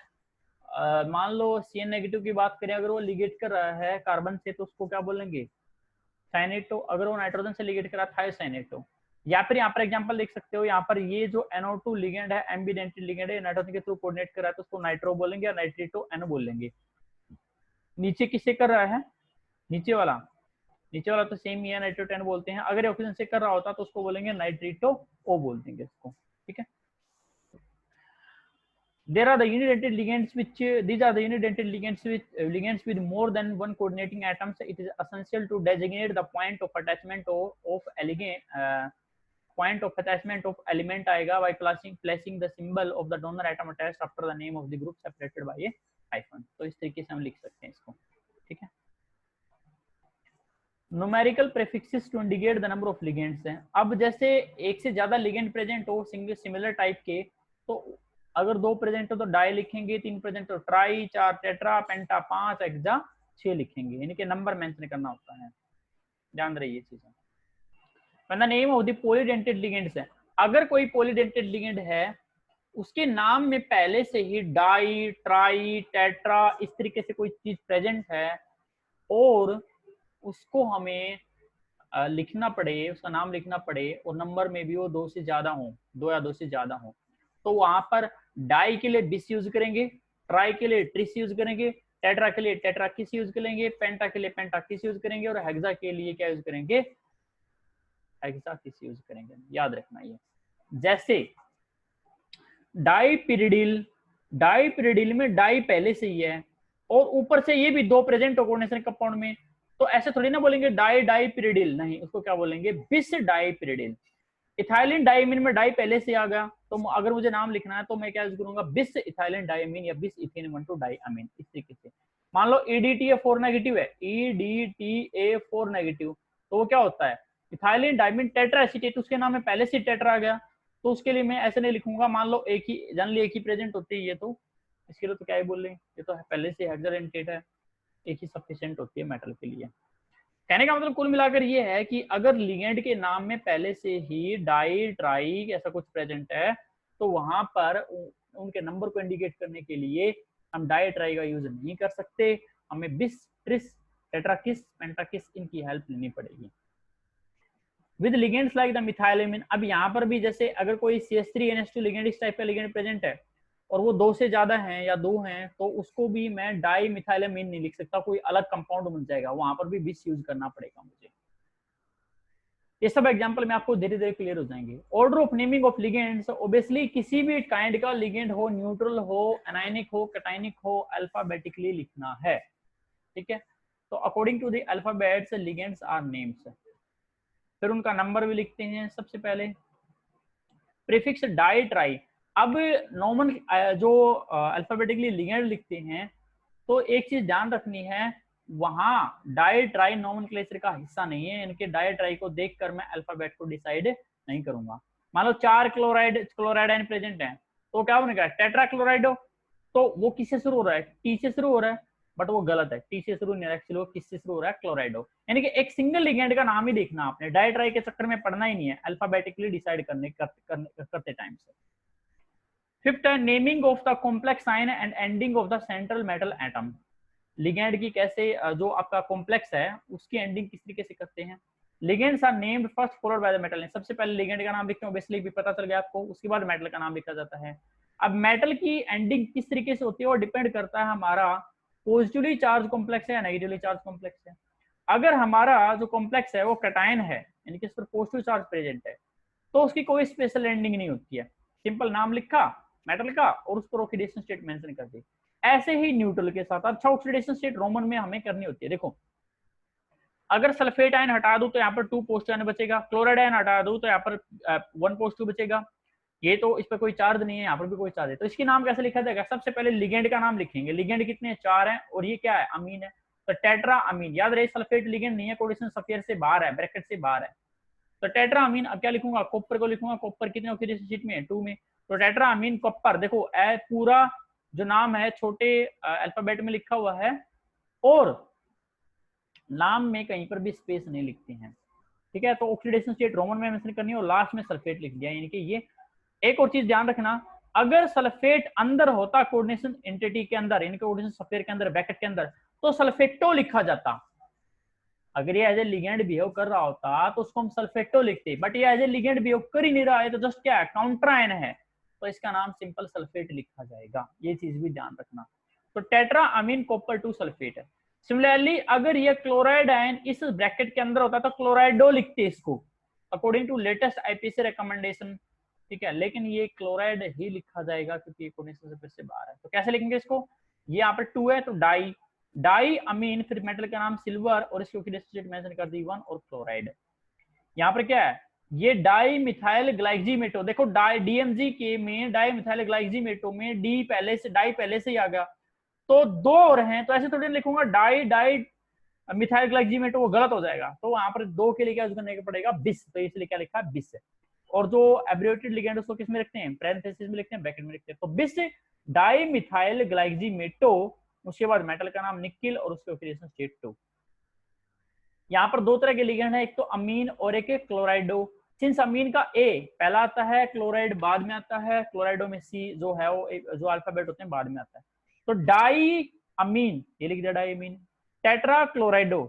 मान लो CN नेगेटिव की बात करें, अगर वो लिगेट कर रहा है कार्बन से तो उसको क्या बोलेंगे, साइनेटो। अगर वो नाइट्रोजन से लिगेट कर रहा है, थायोसाइनेटो। या फिर यहाँ पर एग्जांपल देख सकते हो, यहाँ पर ये जो NO2 लिगेंड है, एम्बीडेंटेड लिगेंड है, नाइट्रोजन के थ्रू कोऑर्डिनेट कर रहा है, तो उसको नाइट्रो बोलेंगे या नाइट्रेटो NO बोलेंगे। नीचे किससे कर रहा है, नीचे वाला तो सेम ही है, नाइट्रो 10 बोलते हैं। अगर ऑक्सीजन से कर रहा होता तो उसको बोलेंगे नाइट्रेटो O बोल देंगे इसको, ठीक है। There are the unidentate ligands which these are the unidentate ligands with more than one coordinating atoms. It is essential to designate the point of attachment of element आएगा by placing the symbol of the donor atom attached after the name of the group separated by a hyphen. तो इस तरीके से हम लिख सकते हैं इसको, ठीक है। Numerical prefixes to indicate the number of ligands हैं। अब जैसे एक से ज्यादा लिगेंड प्रेजेंट हो सिंगल सिमिलर टाइप के, तो अगर 2 प्रेजेंट हो तो डाई लिखेंगे, 3 प्रेजेंट हो ट्राई, 4 टेट्रा, पेंटा, 5 एक्सा, 6 लिखेंगे, यानी कि नंबर मेंशन करना होता है, ध्यान रहिए चीजें। When the name of the polydentate ligands है, अगर कोई पॉलीडेंटेड लिगेंड है उसके नाम में पहले से ही डाई, ट्राई, टेट्रा इस तरीके से कोई चीज प्रेजेंट है और उसको हमें लिखना पड़े, उसका नाम लिखना पड़े और नंबर में भी वो 2 से ज्यादा हो, 2 या 2 से ज्यादा हो, तो वहां पर डाई के लिए बिस यूज करेंगे, ट्राई के लिए ट्रिस यूज करेंगे, टेट्रा के लिए टेट्राकिस यूज करेंगे, पेंटा के लिए पेंटाकिस यूज करेंगे और हेक्सा के लिए क्या यूज करेंगे, हेक्साकिस यूज करेंगे। याद रखना ये। जैसे डाईपिरिडिल में डाई पहले से ही है और ऊपर से ये भी 2 प्रेजेंट हो कोऑर्डिनेशन कंपाउंड में, तो ऐसे थोड़ी ना बोलेंगे डाईपिरिडिल, नहीं, उसको क्या बोलेंगे, बिस डाईपिरिडिल। इथाइलिन डाइमीन में डाई पहले से आ गया, तो अगर मुझे नाम लिखना है तो मैं क्या यूज करूंगा, बिस इथाइलिन डाइमीन या बिस इथेन 1,2 डाइअमीन, इस तरीके से। मान लो EDTA4 नेगेटिव है, EDTA4 नेगेटिव, तो वो क्या होता है, इथाइलिन डाइमीन टेट्रा एसीटेट, उसके नाम में पहले से टेट्रा आ गया, तो उसके लिए मैं ऐसे नहीं लिखूंगा, मान लो एक ही जनरली एक ही प्रेजेंट होती है ये, तो इसके लिए तो क्या ही बोल रहे हैं, ये तो पहले से हेक्साडेंटेट है, एक ही सफिशिएंट होती है मेटल के लिए। कहने का मतलब कुल मिलाकर ये है कि अगर लिगेंड के नाम में पहले से ही डाई, ट्राई ऐसा कुछ प्रेजेंट है, तो वहां पर उनके नंबर को इंडिकेट करने के लिए हम डाई, ट्राई का यूज नहीं कर सकते, हमें बिस, ट्रिस, टेट्राकिस, पेंटाकिस इनकी हेल्प लेनी पड़ेगी। विद लिगेंड्स लाइक द मिथाइलेमिन, अब यहाँ पर भी जैसे अगर कोई CH3NH2 लिगेंड इस टाइप का लिगेंड प्रेजेंट है और वो 2 से ज्यादा हैं या 2 हैं, तो उसको भी मैं डाई मिथाइलेमिन नहीं लिख सकता, कोई अलग कंपाउंड बन जाएगा, वहां पर भी बिस यूज करना पड़ेगा मुझे। ये सब एग्जांपल में आपको धीरे धीरे क्लियर हो जाएंगे। Order of naming of ligands, obviously किसी भी काइंड का लिगेंड हो, न्यूट्रल हो, एनायनिक हो, कैटायनिक हो, अल्फाबेटिकली लिखना है, ठीक है। तो according to the alphabets ligands are names, फिर उनका नंबर भी लिखते हैं। सबसे पहले प्रीफिक्स डाई, ट्राई। अब नॉर्मल जो अल्फाबेटिकली लिगेंड लिखते हैं, तो एक चीज ध्यान रखनी है, वहां डाई, ट्राई नोमेनक्लेचर का हिस्सा नहीं है, इनके डाई, ट्राई को देखकर मैं अल्फाबेट को डिसाइड नहीं करूंगा। मान लो 4 क्लोराइड आयन प्रेजेंट है, तो क्या बनेगा, टेट्रा क्लोराइड हो, तो वो किससे शुरू हो रहा है, टी से शुरू हो रहा है, बट वो गलत है, टी से शुरू नहीं हो रहा है, किससे शुरू हो रहा है, क्लोराइड हो। यानी कि एक सिंगल लिगेंड का नाम ही देखना आपने, डाई, ट्राई के चक्कर में पढ़ना ही नहीं है, अल्फाबेटिकली डिसाइड करते टाइम से। फिफ्थ है naming of the complex ion and ending of the central metal atom. Ligand की कैसे, जो आपका कॉम्प्लेक्स है उसकी एंडिंग किस तरीके से करते हैं। Ligands are named first followed by the metal, सबसे पहले लिगेंड का नाम लिखते हैं, ऑब्वियसली भी पता चल गया आपको, उसके बाद मेटल का नाम लिखा जाता है। अब मेटल की एंडिंग किस तरीके से होती है वो डिपेंड करता है हमारा पॉजिटिवली चार्ज कॉम्प्लेक्स है या नेगेटिवली चार्ज कॉम्प्लेक्स है। अगर हमारा जो कॉम्प्लेक्स है वो कैटायन है, यानी कि इस पर पॉजिटिव चार्ज प्रेजेंट है, तो उसकी कोई स्पेशल एंडिंग नहीं होती है, सिंपल नाम लिखा मेटल का और उस पर ऑक्सीडेशन स्टेट मेंशन कर दी। ऐसे ही न्यूट्रल के साथ अच्छा ऑक्सीडेशन स्टेट रोमन में हमें करनी होती है। देखो अगर सल्फेट आयन हटा दूं तो यहाँ पर 2 पॉजिटिव आयन बचेगा, क्लोराइड आयन हटा दूं तो यहाँ पर 1 पॉजिटिव बचेगा, ये तो इस पर कोई चार्ज नहीं है, यहाँ पर भी कोई चार्ज है, तो इसकी नाम कैसे लिखा जाएगा, सबसे पहले लिगेंड का नाम लिखेंगे। लिगेंड कितने, 4 हैं और ये क्या है, अमीन है, तो टेट्रा अमीन। याद रहे सल्फेट लिगेंड नहीं है, कोऑर्डिनेशन स्फीयर से बाहर है, ब्रैकेट से बाहर है, तो टेट्रामीन, अब क्या लिखूंगा, कॉपर को लिखूंगा, कॉपर कितने ऑक्सीडेशन स्टेट में है, 2 में। तो टेट्रामीन कॉपर, देखो पूरा जो नाम है छोटे अल्फाबेट में लिखा हुआ है और नाम में कहीं पर भी स्पेस नहीं लिखते हैं, ठीक है। तो ऑक्सीडेशन स्टेट रोमन में मेंशन करनी है और लास्ट में सल्फेट लिख दिया, यानी कि ये। एक और चीज ध्यान रखना, अगर सल्फेट अंदर होता कोऑर्डिनेशन एंटिटी के अंदर, यानी कि कोऑर्डिनेशन स्फीयर के अंदर, ब्रैकेट के अंदर, तो सल्फेटो लिखा जाता। अगर ये एज ए लिगेंड बिहेव कर रहा होता तो उसको हम सल्फेटो लिखते, बट ये एज ए लिगेंड बिहेव कर ही नहीं रहा है, तो जस्ट क्या है, काउंट्रायन है, तो इसका नाम सिंपल सल्फेट लिखा जाएगा। ये चीज भी ध्यान रखना। तो टेट्रा अमीन कॉपर 2 सल्फेट है। सिमिलरली अगर ये क्लोराइड आयन इस ब्रैकेट के अंदर होता तो क्लोराइडो लिखते इसको, according to latest IUPAC recommendation, ठीक है। लेकिन ये क्लोराइड ही लिखा जाएगा क्योंकि कोऑर्डिनेशन से बाहर है। तो कैसे लिखेंगे इसको, ये यहाँ पर 2 है तो डाई अमीन, फिर मेटल का नाम सिल्वर और इसकी ऑक्सीडेशन स्टेट मेंशन कर दी 1 और क्लोराइड। यहाँ पर क्या है, ये डाई मिथाइल ग्लाइक्सीमेटो, देखो डाई डीएमजी के में डाई मिथाइल ग्लाइक्सीमेटो में डी पहले से, डाई पहले से ही आ गया, तो 2 और हैं, तो ऐसे थोड़ी लिखूंगा डाई मिथाइल ग्लाइक्सीमेटो, वो गलत हो जाएगा। तो वहां पर 2 के लिए क्या यूज करने पड़ेगा, बिस, तो इसलिए क्या लिखा है, बिस। और जो एब्रिविएटेड लिगेंड उसको किस में रखते हैं, पैरेंथेसिस में लिखते हैं, ब्रैकेट में लिखते हैं। तो बिस डाई मिथाइल ग्लाइक्सीमेटो, उसके बाद मेटल का नाम निकिल और उसके ऑक्सीडेशन स्टेट 2। यहाँ पर 2 तरह के लिगेंड है, एक तो अमीन और एक क्लोराइडो। सिंस अमीन का ए पहला आता है, क्लोराइड बाद में आता है, क्लोराइडो में सी जो है वो जो अल्फाबेट होते हैं बाद में आता है। तो डाई अमीन, ये लिख दिया डाई अमीन। टेट्रा क्लोराइडो,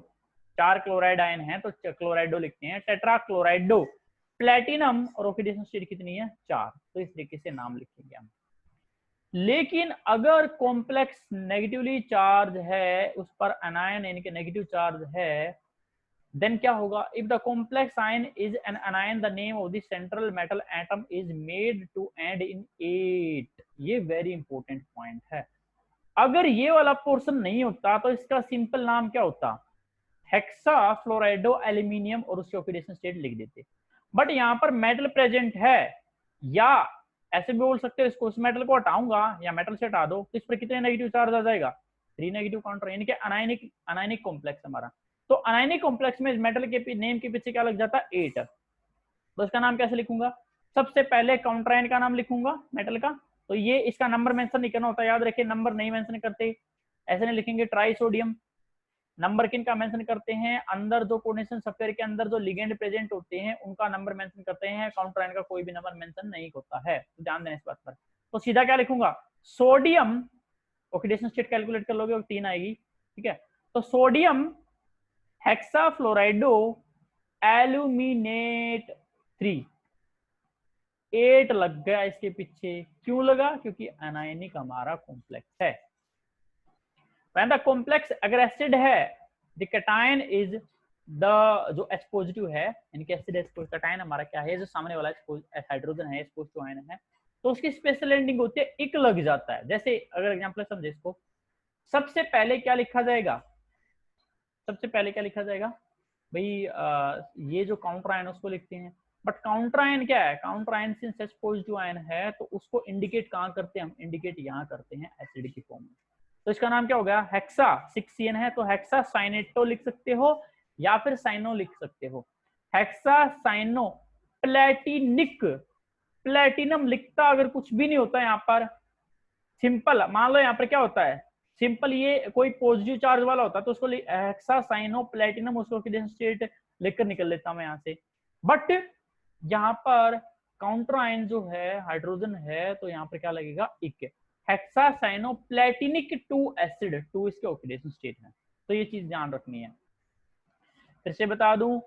4 क्लोराइड आयन है तो क्लोराइडो लिखते हैं, टेट्रा क्लोराइडो। प्लेटिनम और ऑक्सीडेशन स्टेट कितनी है, 4, तो इस तरीके से नाम लिखेंगे हम। लेकिन अगर कॉम्प्लेक्स नेगेटिवली चार्ज है, उस पर अनायन यानी कि नेगेटिव चार्ज है, देन क्या होगा, if the complex ion is an anion, the name of the central metal atom is made to end in 8। ये वेरी इंपॉर्टेंट पॉइंट है। अगर ये वाला पोर्शन नहीं होता तो इसका सिंपल नाम क्या होता, हेक्सा फ्लोराइडो एल्यूमिनियम और उसके ऑक्सीडेशन स्टेट लिख देते। बट यहाँ पर मेटल प्रेजेंट है, या ऐसे भी बोल सकते हो इसको, इस मेटल को हटाऊंगा या मेटल से हटा दो तो इस पर कितने नेगेटिव चार्ज आ जाएगा, 3 नेगेटिव काउंटर, यानी कि अनायनिक कॉम्प्लेक्स हमारा। तो अनायनिक कॉम्प्लेक्स में मेटल के नेम के पीछे क्या लग जाता है, 8। तो इसका नाम कैसे लिखूंगा, सबसे पहले काउंटरायन का नाम लिखूंगा मेटल का, तो ये इसका नंबर मेंशन नहीं करना होता, याद रखिए नंबर नहीं मेंशन करते, ऐसे नहीं लिखेंगे। ट्राई सोडियम, नंबर किन का मेंशन करते हैं, अंदर जो कोऑर्डिनेशन स्फीयर के अंदर जो लिगेंड प्रेजेंट होते हैं उनका नंबर मेंशन करते हैं, काउंटरायन का कोई भी नंबर मेंशन नहीं होता है, तो ध्यान देना इस बात पर। तो सीधा क्या लिखूंगा, सोडियम, ऑक्सीडेशन स्टेट कैलकुलेट कर लोगे 3 आएगी, ठीक है। तो सोडियम हेक्साफ्लोराइडो एल्यूमिनेट 3, 8 लग गया इसके पीछे, क्यों लगा, क्योंकि अनायनिक हमारा कॉम्प्लेक्स है। When the complex अगर एसिड है, the cation is the जो H पॉजिटिव है, यानी कि एसिड H cation हमारा क्या है, जो सामने वाला हाइड्रोजन है, H पॉजिटिव आयन है, तो उसकी स्पेशल एंडिंग होती है, इक लग जाता है। जैसे अगर एग्जांपल समझे इसको, सबसे पहले क्या लिखा जाएगा, सबसे पहले क्या लिखा जाएगा भाई, ये जो काउंटर आयन उसको लिखते हैं, बट काउंटर आयन क्या है, counter ion since H positive ion है तो उसको इंडिकेट कहाँ करते हैं, हम इंडिकेट यहाँ करते हैं एसिड की फॉर्म में। तो इसका नाम क्या हो गया, हेक्सा, 6CN है तो हेक्सा साइनेटो लिख सकते हो या फिर साइनो लिख सकते हो। हेक्सा साइनो प्लेटिनिक, प्लेटिनम लिखता अगर कुछ भी नहीं होता यहाँ पर, सिंपल मान लो यहाँ पर क्या होता है, सिंपल ये कोई पॉजिटिव चार्ज वाला होता है तो उसको हेक्सा साइनो प्लेटिनम, उसको ऑक्सीडेशन स्टेट लिखकर निकल लेता हूं यहाँ से। बट यहाँ पर काउंटर आयन जो है हाइड्रोजन है तो यहाँ पर क्या लगेगा, इक, हेक्सासाइनोप्लेटिनिक 2 एसिड, 2 इसके ऑक्सीडेशन स्टेट है, तो ये चीज ध्यान रखनी है। फिर से बता दूं,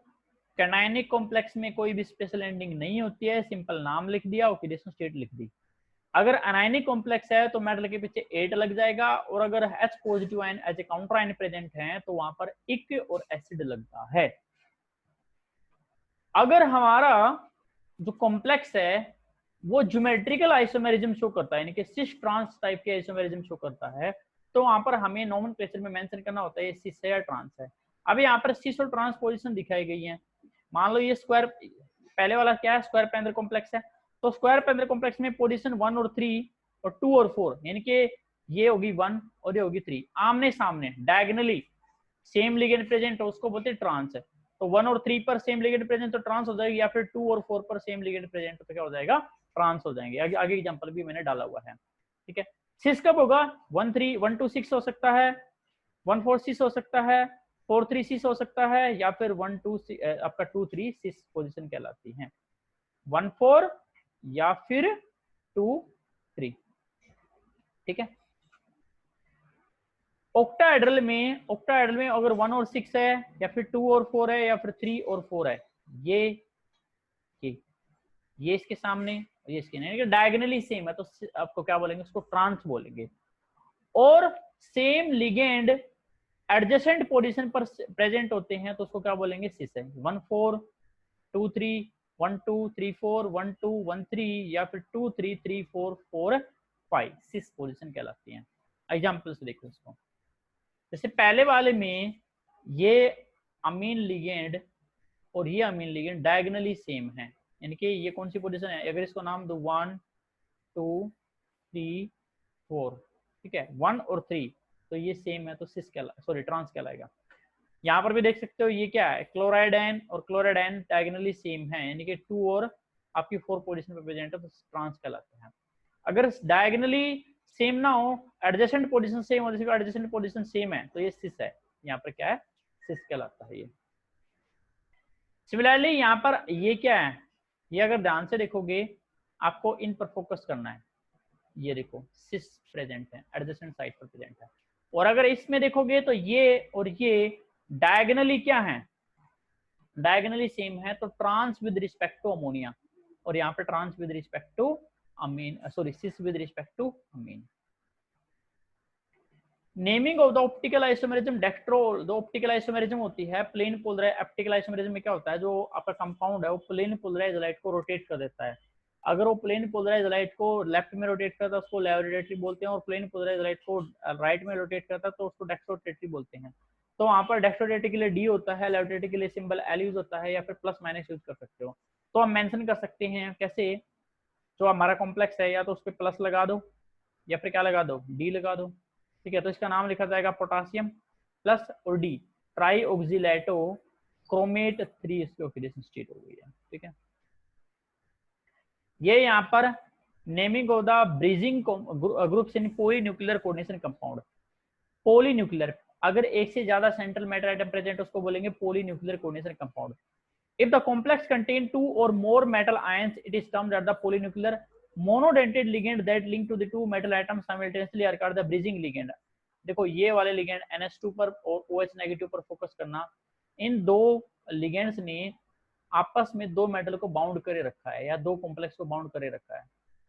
कैनायनिक कॉम्प्लेक्स में कोई भी स्पेशल एंडिंग नहीं होती है, सिंपल नाम लिख दिया, ऑक्सीडेशन स्टेट लिख दी। अगर अनायनिक कॉम्प्लेक्स है तो मेटल के पीछे 8 लग जाएगा, और अगर H positive ion as a counter ion present है तो वहां पर इक और एसिड लगता है। अगर हमारा जो कॉम्प्लेक्स है वो ज्योमेट्रिकल आइसोमेरिज्म शो करता है, यानी कि सिस ट्रांस टाइप के आइसोमेरिज्म शो करता है, तो वहां पर हमें नोमेनक्लेचर में मेंशन करना होता है सिस है या ट्रांस है। अब यहाँ पर सिस और ट्रांस पोजीशन दिखाई गई है। मान लो ये स्क्वायर, पहले वाला क्या है, स्क्वायर पेंदर कॉम्प्लेक्स है, तो स्क्वायर पेंदर कॉम्प्लेक्स में पोजीशन 1 और 3 और 2 और 4, यानी कि ये होगी 1 और ये होगी 3, आमने सामने डायगोनली सेम लिगेंड प्रेजेंट है, उसको बोलते हैं ट्रांस है। तो 1 और 3 पर सेम लिगेंड प्रेजेंट तो ट्रांस हो जाएगी, या फिर 2 और 4 पर सेम लिगेंड प्रेजेंट तो क्या हो जाएगा, ट्रांस हो जाएंगे। आगे एग्जांपल भी मैंने डाला हुआ है, ठीक है। सिस कब होगा, 1-3-1-2-6 हो सकता है, 1-4-6 हो सकता है, 4-3-6 हो सकता है, या फिर 1-2 आपका 2-3-6 पोजीशन कहलाती है, 1-4 या फिर 2-3, ठीक है। ऑक्टाहेड्रल में अगर 1 और 6 है, या फिर 2 और 4 है, या फिर 3 और 4 है, ये इसके सामने, ये इसके नहीं, डायगोनली सेम है तो आपको क्या बोलेंगे, उसको ट्रांस बोलेंगे। और सेम लिगेंड एडजेसेंट पोजीशन पर प्रेजेंट होते हैं तो उसको क्या बोलेंगे, सिस है। 1-4-2-3, 1-2-3-4, 1-2-1-3, या फिर 2-3-3-4-4-5 सिस पोजीशन कहलाती है। एग्जाम्पल से देखो इसको, जैसे पहले वाले में ये अमीन लिगेंड और ये अमीन लिगेंड डायगोनली सेम है, यानी कि ये कौन सी पोजीशन है, अगर इसको नाम दो 1, 2, 3, 4, ठीक है, 1 और 3 तो ये सेम है तो सिस ट्रांस कहलाएगा। यहाँ पर भी देख सकते हो ये क्या है, क्लोराइड एन और क्लोराइड एन डायगोनली सेम है, यानी कि 2 और आपकी 4 पोजीशन पे प्रेजेंट है तो ट्रांस कहलाते हैं। अगर डायगोनली सेम ना हो, एडजेसेंट पोजीशन सेम हो, जैसे एडजेसेंट पोजीशन सेम है तो ये सिस है, यहाँ पर क्या है, सिस कहलाता है ये। सिमिलरली यहाँ पर ये क्या है, ये अगर ध्यान से देखोगे आपको इन पर फोकस करना है, ये देखो सिस प्रेजेंट है, एडजेसेंट साइड पर प्रेजेंट है। और अगर इसमें देखोगे तो ये और ये डायगोनली क्या है, डायगोनली सेम है तो trans with respect to ammonia, और यहाँ पे trans with respect to amine, sorry cis with respect to amine. Naming of the optical isomerism dextrol, जो ऑप्टिकल आइसोमेरिज्म होती है प्लेन पोलराइज, ऑप्टिकल आइसोमेरिज्म में क्या होता है, जो आपका कंपाउंड है वो प्लेन पोलराइज लाइट को रोटेट कर देता है। अगर वो प्लेन पोलराइज लाइट को लेफ्ट में रोटेट करता है उसको लेवरेटरी बोलते हैं, और प्लेन पोलराइज लाइट को राइट में रोटेट करता है तो उसको डेक्स्ट्रोटेटरी बोलते हैं। तो वहां पर डेक्स्ट्रोटेटरी के लिए डी होता है, लेवरेटरी के लिए सिंबल एल यूज होता है, या फिर प्लस माइनस यूज कर सकते हो। तो हम मेंशन कर सकते हैं कैसे, जो हमारा कॉम्प्लेक्स है या तो उस पर प्लस लगा दो या फिर क्या लगा दो, डी लगा दो, ठीक है। तो इसका नाम लिखा जाएगा पोटासियम प्लस और डी, ट्राई ऑक्सीलेटो क्रोमेट 3 इसकी ऑक्सीडेशन स्टेट हो गई है, ठीक है। ये यहाँ पर naming of the bridging groups in polynuclear coordination compound. Polynuclear, अगर एक से ज्यादा सेंट्रल मैटर आइटम प्रेजेंट उसको बोलेंगे polynuclear coordination compound. If the complex contain 2 or more metal ions, it is termed as the polynuclear monodentate ligand that link to the two metal atoms simultaneously are called the bridging ligand। देखो ये वाले ligand NH2 पर और OH negative पर focus करना, इन दो ligands ने आपस में दो मेटल को बाउंड करे रखा है या दो कॉम्प्लेक्स को बाउंड करे रखा है,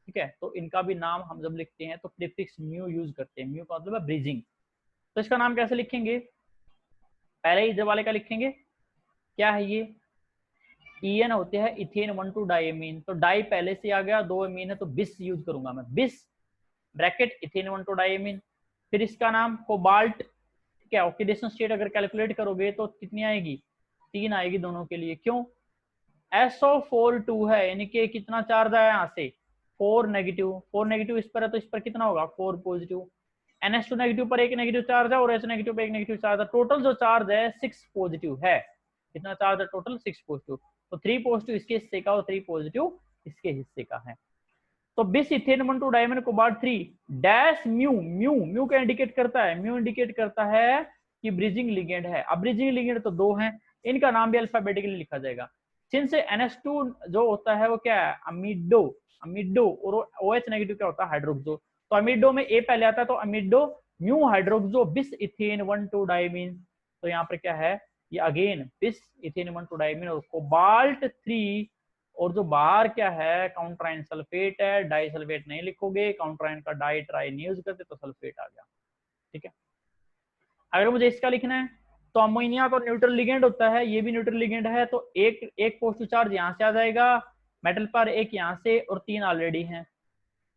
ठीक है। तो इनका भी नाम हम जब लिखते हैं तो प्रीफिक्स म्यू यूज करते हैं, म्यू का मतलब है ब्रिजिंग। तो इसका नाम कैसे लिखेंगे, पहले इधर वाले का लिखेंगे, क्या है ये, EN होते हैं इथेन 1,2 डाइमीन, तो डाई पहले से आ गया, 2 अमीन है तो बिस यूज करूंगा मैं, बिस ब्रैकेट इथेन 1,2 डाइमीन। फिर इसका नाम कोबाल्ट, ठीक है। ऑक्सीडेशन स्टेट अगर कैलकुलेट करोगे तो कितनी आएगी, 3 आएगी दोनों के लिए, क्यों, SO4 2 है, यानी कि कितना चार्ज आया यहाँ से, 4 नेगेटिव, 4 नेगेटिव इस पर है तो इस पर कितना होगा 4 पॉजिटिव। NH2 नेगेटिव पर 1 नेगेटिव चार्ज है और H नेगेटिव पर 1 नेगेटिव चार्ज है, टोटल जो चार्ज है 6 पॉजिटिव है। कितना चार्ज है टोटल, 6 पॉजिटिव। तो 3 पॉजिटिव इसके हिस्से का और 3 पॉजिटिव इसके हिस्से का है। तो बिस ethane 1,2 diamond cobalt 3 dash mu, mu क्या इंडिकेट करता है, म्यू इंडिकेट करता है कि ब्रिजिंग लिगेंड है। अब ब्रिजिंग लिगेंड तो 2 हैं, इनका नाम भी अल्फाबेटिकली लिखा जाएगा। सिंस NH2 जो होता है वो क्या है, अमीडो, अमीडो, और OH नेगेटिव क्या होता है, हाइड्रोक्सो। तो अमीडो में ए पहले आता है तो अमीडो म्यू हाइड्रोक्सो बिस इथेन 1,2 डायमीन। तो यहाँ पर क्या है, ये अगेन बिस इथेन 1,2 डायमीन और कोबाल्ट 3, और जो बाहर क्या है काउंटराइन सल्फेट है, डाई सल्फेट नहीं लिखोगे, काउंटराइन का डाई ट्राई नहीं यूज करते तो सल्फेट आ गया, ठीक है। अगर मुझे इसका लिखना है तो अमोनिया तो न्यूट्रल लिगेंड होता है, ये भी न्यूट्रल लिगेंड है, तो एक पॉजिटिव चार्ज यहाँ से आ जाएगा मेटल पर, एक यहाँ से, और 3 ऑलरेडी हैं,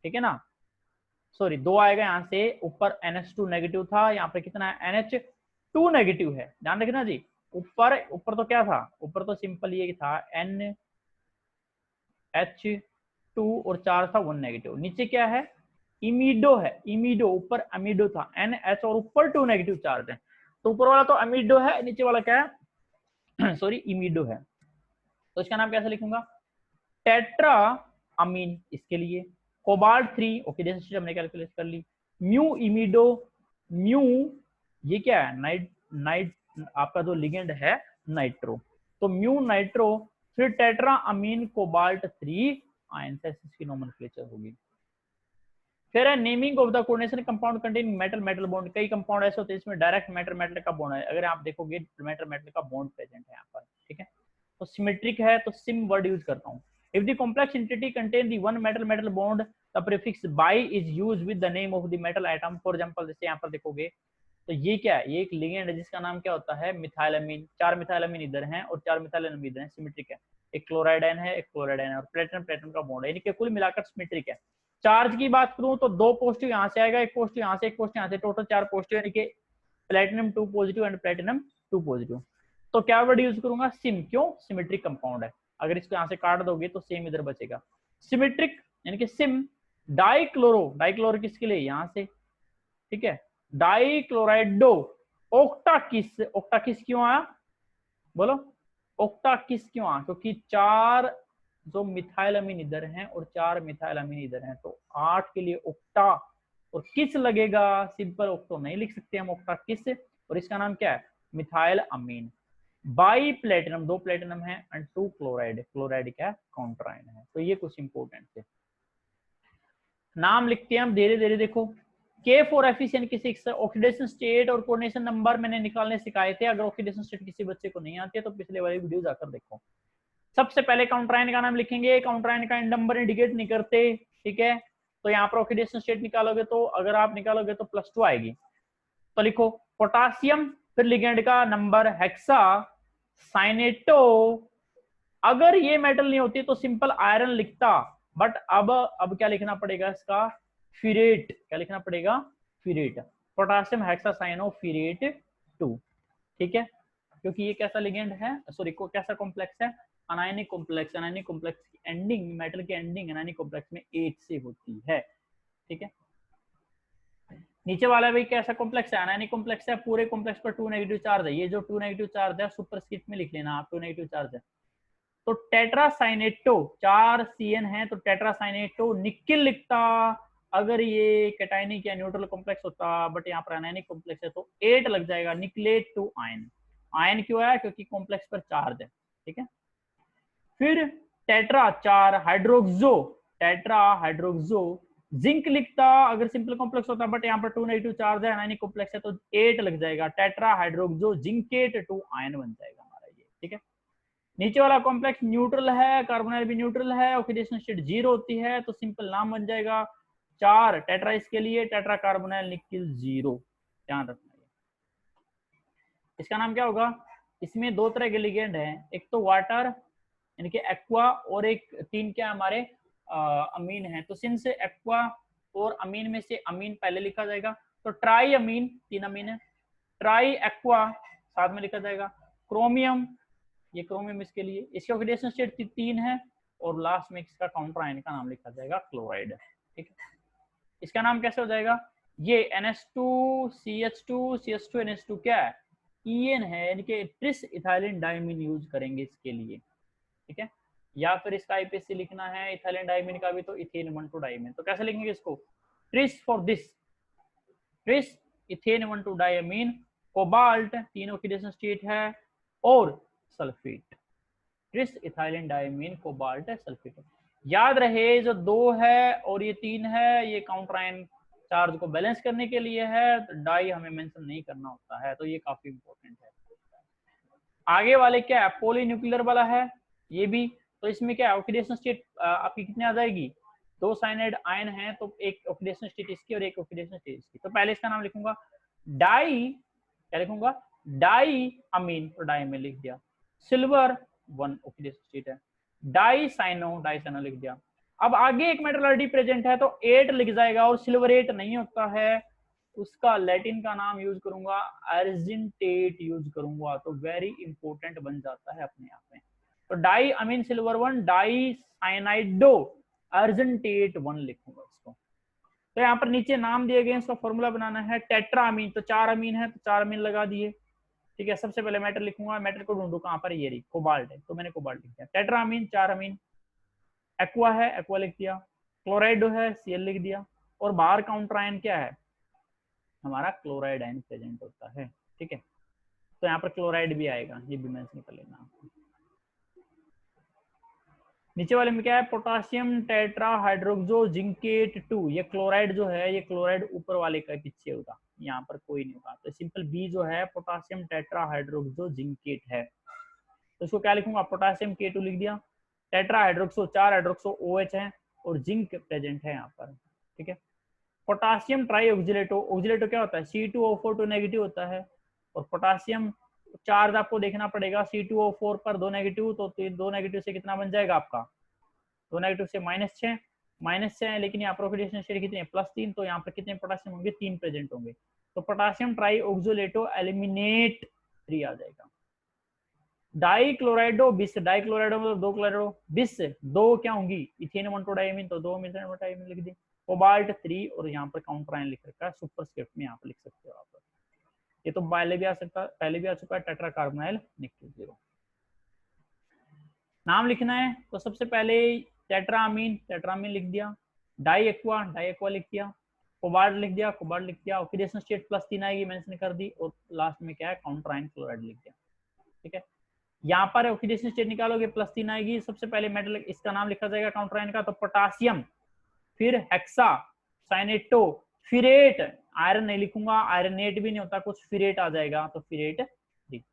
ठीक है ना, सॉरी 2 आएगा यहाँ से, ऊपर NH2 नेगेटिव था, यहाँ पे कितना है NH2 नेगेटिव है, ध्यान रखना जी। ऊपर तो क्या था, ऊपर तो सिंपल ये था NH2 और 4 था 1 नेगेटिव, नीचे क्या है इमीडो है, इमीडो, ऊपर अमीडो था NH और ऊपर 2 नेगेटिव चार्ज है, तो ऊपर वाला तो अमीडो है, नीचे वाला क्या है सॉरी इमिडो है, तो इसका नाम कैसे लिखूंगा, टेट्रा अमीन इसके लिए, कोबाल्ट 3 ऑक्सीडेशन स्टेट हमने कैलकुलेट कर ली, म्यू इमिडो, म्यू ये क्या है, नाइट नाइट आपका जो लिगेंड है नाइट्रो, तो म्यू नाइट्रो, फिर टेट्रा अमीन कोबाल्ट 3 आयन से इसकी नोमेनक्लेचर होगी। फिर है naming of the coordination compound containing metal metal bond, कई कंपाउंड ऐसे होते हैं इसमें डायरेक्ट मेटल मेटल का बॉन्ड है, अगर आप देखोगे मेटल मेटल का बॉन्ड प्रेजेंट है यहाँ पर, ठीक है, तो सिमेट्रिक है तो सिम वर्ड यूज करता हूँ। If the complex entity contain the one metal metal bond the prefix by is used with the name of the metal atom, for example जैसे यहाँ पर देखोगे तो ये क्या है, ये एक लिगेंड है जिसका नाम क्या होता है मिथाइलअमीन, 4 मिथाइलअमीन इधर हैं और 4 मिथाइलअमीन इधर हैं, सिमेट्रिक है, एक क्लोराइडाइन है एक क्लोराइडाइन है और प्लेटिनम प्लेटिनम का बॉन्ड है, इनके कुल मिलाकर सिमेट्रिक है। चार्ज की बात करूं तो 2 पॉजिटिव यहाँ से आएगा, एक पॉजिटिव यहाँ से, एक पॉजिटिव यहाँ से, टोटल 4 पॉजिटिव, यानी कि platinum 2 positive and platinum 2 positive. तो क्या वर्ड यूज करूंगा, सिम, क्यों, सिमेट्रिक कंपाउंड है, अगर इसको यहाँ से काट दोगे तो सेम इधर बचेगा, सिमेट्रिक यानी कि सिम। डाइक्लोरो, डाइक्लोरो किसके लिए, यहाँ से, ठीक है, डाइक्लोराइडो, ओक्टाकिस, ओक्टाकिस क्यों आया, बोलो ओक्टाकिस क्यों आया, क्योंकि 4 जो मिथाइलअमीन इधर हैं और 4 मिथाइलअमीन इधर हैं, तो 8 के लिए ओक्टा और किस लगेगा, सिंपल ओक्टो नहीं लिख सकते हम, ओक्टाकिस, और इसका नाम क्या है methyl amine. Bi platinum, 2 platinum है एंड 2 क्लोराइड, क्लोराइड क्या है काउंटर आयन है। तो ये कुछ इंपॉर्टेंट थे, नाम लिखते हैं हम धीरे धीरे, देखो के फॉर एफिशिएंट की 6 ऑक्सीडेशन स्टेट और कोऑर्डिनेशन नंबर मैंने निकालने सिखाए थे, अगर ऑक्सीडेशन स्टेट किसी बच्चे को नहीं आती है तो पिछले वाली वीडियो जाकर देखो। सबसे पहले काउंटर आयन का नाम लिखेंगे, काउंटर आयन का नंबर इंडिकेट नहीं करते, ठीक है, तो यहाँ पर ऑक्सीडेशन स्टेट निकालोगे तो अगर आप निकालोगे तो +2 आएगी, तो लिखो पोटासियम, फिर लिगेंड का नंबर हेक्सा साइनेटो, अगर ये मेटल नहीं होती तो सिंपल आयरन लिखता, बट अब क्या लिखना पड़ेगा इसका, फ्यूरेट, क्या लिखना पड़ेगा, फ्यूरेट, पोटासियम हेक्सासाइनो फ्यूरेट 2, ठीक है, क्योंकि ये कैसा लिगेंड है, सॉरी कैसा कॉम्प्लेक्स है, अनायनिक कॉम्प्लेक्स, अनायनिक कॉम्प्लेक्स की एंडिंग, मेटल की एंडिंग अनायनिक कॉम्प्लेक्स में 8 से होती है, ठीक है। नीचे वाला भी कैसा कॉम्प्लेक्स है, अनायनिक कॉम्प्लेक्स है, पूरे कॉम्प्लेक्स पर 2 नेगेटिव चार्ज है, ये जो 2 नेगेटिव चार्ज है सुपरस्क्रिप्ट में लिख लेना आप, 2 नेगेटिव चार्ज है। तो टेट्रासाइनेटो 4 CN है तो टेट्रासाइनेटो निकिल लिखता, अगर ये कैटायनिक या न्यूट्रल कॉम्प्लेक्स होता, बट यहाँ पर एनायनिक कॉम्प्लेक्स है तो 8 लग जाएगा, निकलेट टू आयन, आयन क्यों है, क्योंकि कॉम्प्लेक्स पर चार्ज है, ठीक है। फिर tetra 4 hydroxo, tetra hydroxo zinc लिखता, अगर सिंपल कॉम्प्लेक्स होता, बट यहाँ पर 2 नेगेटिव चार्ज है, एनायनिक कॉम्प्लेक्स है तो 8 लग जाएगा, टेट्रा हाइड्रोक्सो जिंकेट 2 आयन बन जाएगा हमारा ये, ठीक है। नीचे वाला कॉम्प्लेक्स न्यूट्रल है, कार्बोनाइल भी न्यूट्रल है, ऑक्सीडेशन स्टेट 0 होती है, तो सिंपल नाम बन जाएगा 4 टेट्रा, इसके लिए टेट्रा कार्बोनाइल निकिल 0, ध्यान रखना। इसका नाम क्या होगा, इसमें 2 तरह के लिगेंड हैं, एक तो वाटर यानी कि एक्वा और एक 3 क्या हमारे अमीन है, तो सिंस एक्वा और अमीन में से अमीन पहले लिखा जाएगा, तो ट्राई अमीन 3 अमीन है, ट्राई एक्वा साथ में लिखा जाएगा, क्रोमियम, ये क्रोमियम इसके लिए, इसकी ऑक्सीडेशन स्टेट 3 है और लास्ट में इसका काउंटर आयन का नाम लिखा जाएगा क्लोराइड, ठीक है। इसका नाम कैसे हो जाएगा, ये NH2CH2CH2NH2 क्या है, EN है, यानी कि ट्रिस इथाइलिन डाइमीन यूज करेंगे इसके लिए, ठीक है, या फिर इसका IPSC लिखना है इथाइलिन डाइमीन का भी तो इथेन 1,2 डाइमीन, तो कैसे लिखेंगे इसको, tris for this, tris ethane 1,2 diamine, cobalt 3 oxidation state है और sulfate, tris ethylene diamine cobalt sulfate. याद रहे जो 2 है और ये 3 है, ये काउंटर आयन चार्ज को बैलेंस करने के लिए है, तो डाई हमें मेंशन नहीं करना होता है, तो ये काफी इंपॉर्टेंट है। आगे वाले क्या है, पॉलीन्यूक्लियर वाला है ये भी, तो इसमें क्या है ऑक्सीडेशन स्टेट आपकी कितनी आ जाएगी, 2 साइनाइड आयन है तो एक ऑक्सीडेशन स्टेट इसकी और एक ऑक्सीडेशन स्टेट इसकी, तो पहले इसका नाम लिखूंगा डाई, क्या लिखूंगा, डाई अमीन, तो डाई में लिख दिया, सिल्वर 1 ऑक्सीडेशन स्टेट है, डाई साइनो लिख दिया। अब आगे एक मेटल ऑलरेडी प्रेजेंट है तो 8 लिख जाएगा, और सिल्वर 8 नहीं होता है, उसका लैटिन का नाम यूज करूंगा, अर्जेंटेट यूज करूंगा, तो वेरी इंपॉर्टेंट बन जाता है अपने आप में, तो डाई अमीन सिल्वर 1 डाई साइनाइडो अर्जेंटेट 1 लिखूंगा इसको। तो यहाँ पर नीचे नाम दिए गए, इसका फॉर्मूला बनाना है, टेट्रा अमीन तो 4 अमीन है तो 4 अमीन लगा दिए, ठीक है। सबसे पहले मेटल लिखूंगा, मेटल को ढूंढू कहाँ पर, ये रही कोबाल्ट है, तो मैंने कोबाल्ट लिख दिया। टेट्रामीन 4 अमीन, एक्वा है, एक्वा लिख दिया, क्लोराइडो है, Cl लिख दिया, और बाहर काउंटर आयन क्या है हमारा, क्लोराइड आयन प्रेजेंट होता है। ठीक है, तो यहाँ पर क्लोराइड भी आएगा, ये भी मेंशन कर लेना आपको। नीचे वाले में क्या है, पोटासियम टेट्रा हाइड्रोक्सो जिंकेट 2, ये क्लोराइड जो है, ये क्लोराइड ऊपर वाले का पीछे होगा, यहाँ पर कोई नहीं होगा, तो सिंपल बी जो है पोटासियम टेट्रा हाइड्रोक्सो जिंकेट है, तो इसको क्या लिखूंगा, पोटासियम K2 लिख दिया, टेट्रा हाइड्रोक्सो 4 हाइड्रोक्सो OH है, और जिंक प्रेजेंट है यहाँ पर। ठीक है, पोटासियम ट्राई ऑक्जिलेटो, ऑक्जिलेटो क्या होता है, C2O4 2 नेगेटिव होता है, और पोटासियम चार्ज आपको देखना पड़ेगा, C2O4 पर 2 नेगेटिव, तो 2 नेगेटिव से कितना बन जाएगा आपका, 2 नेगेटिव से -6 है, लेकिन यहाँ पर ऑक्सीडेशन स्टेट कितने +3, तो यहाँ पर कितने पोटासियम होंगे, 3 प्रेजेंट होंगे, तो पोटासियम ट्राई ऑक्जिलेटो एलिमिनेट 3 आ जाएगा। डाई क्लोराइडो बिस, डाई क्लोराइडो मतलब 2 क्लोराइडो, बिस 2 क्या होंगी, इथेन 1 2 डाइमीन, तो 2 मीथेन डाइमीन लिख दी, कोबाल्ट 3, और यहाँ पर काउंटर आयन लिख रखा है, सुपरस्क्रिप्ट में यहाँ पर लिख सकते हो आप। ये तो पहले भी आ सकता, पहले भी आ चुका है, टेट्रा कार्बोनाइल निकेल 0। नाम लिखना है, तो सबसे पहले टेट्रामीन, टेट्रामीन लिख दिया, डाई एक्वा लिख दिया, कोबाल्ट लिख दिया, कोबाल्ट लिख दिया, ऑक्सीडेशन स्टेट +3 आएगी, मेंशन कर दी, और लास्ट में क्या है, काउंटर आयन क्लोराइड लिख दिया। ठीक है, यहाँ पर ऑक्सीडेशन स्टेट निकालोगे +3 आएगी, सबसे पहले मेटल इसका नाम लिखा जाएगा काउंटर आयन का, तो पोटासियम, फिर हेक्सा साइनेटो, फिरेट, आयरन नहीं लिखूंगा, आयरनेट भी नहीं होता कुछ, फिरेट आ जाएगा, तो फिरेट 3।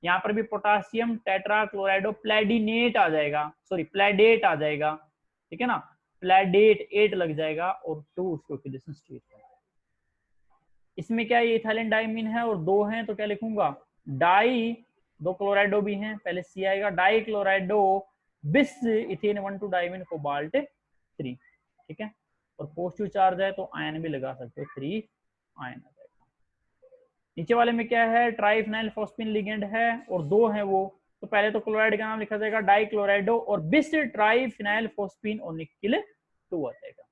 यहाँ पर भी पोटासियम टेट्रा क्लोराइडो प्लेडिनेट आ जाएगा, सॉरी प्लेडेट आ जाएगा, ठीक है ना, प्लेडेट 8 लग जाएगा, और 2 उसकी ऑक्सीडेशन स्टेट है। इसमें क्या है, इथाइलिन डाइमीन है और 2 हैं, तो क्या लिखूंगा, डाई, 2 क्लोराइडो भी हैं, पहले C आएगा, डाई क्लोराइडो बिस इथेन 1 2 डाइमीन कोबाल्ट 3। ठीक है, और पॉजिटिव चार्ज है तो आयन भी लगा सकते हो, 3 आयन आ जाएगा। नीचे वाले में क्या है, ट्राइफिनाइल फॉस्फिन लिगेंड है, और 2 है वो, तो पहले तो क्लोराइड का नाम लिखा जाएगा डाई क्लोराइडो और बिस ट्राइफिनाइल फॉस्फिन, और निकिल 2 आ जाएगा।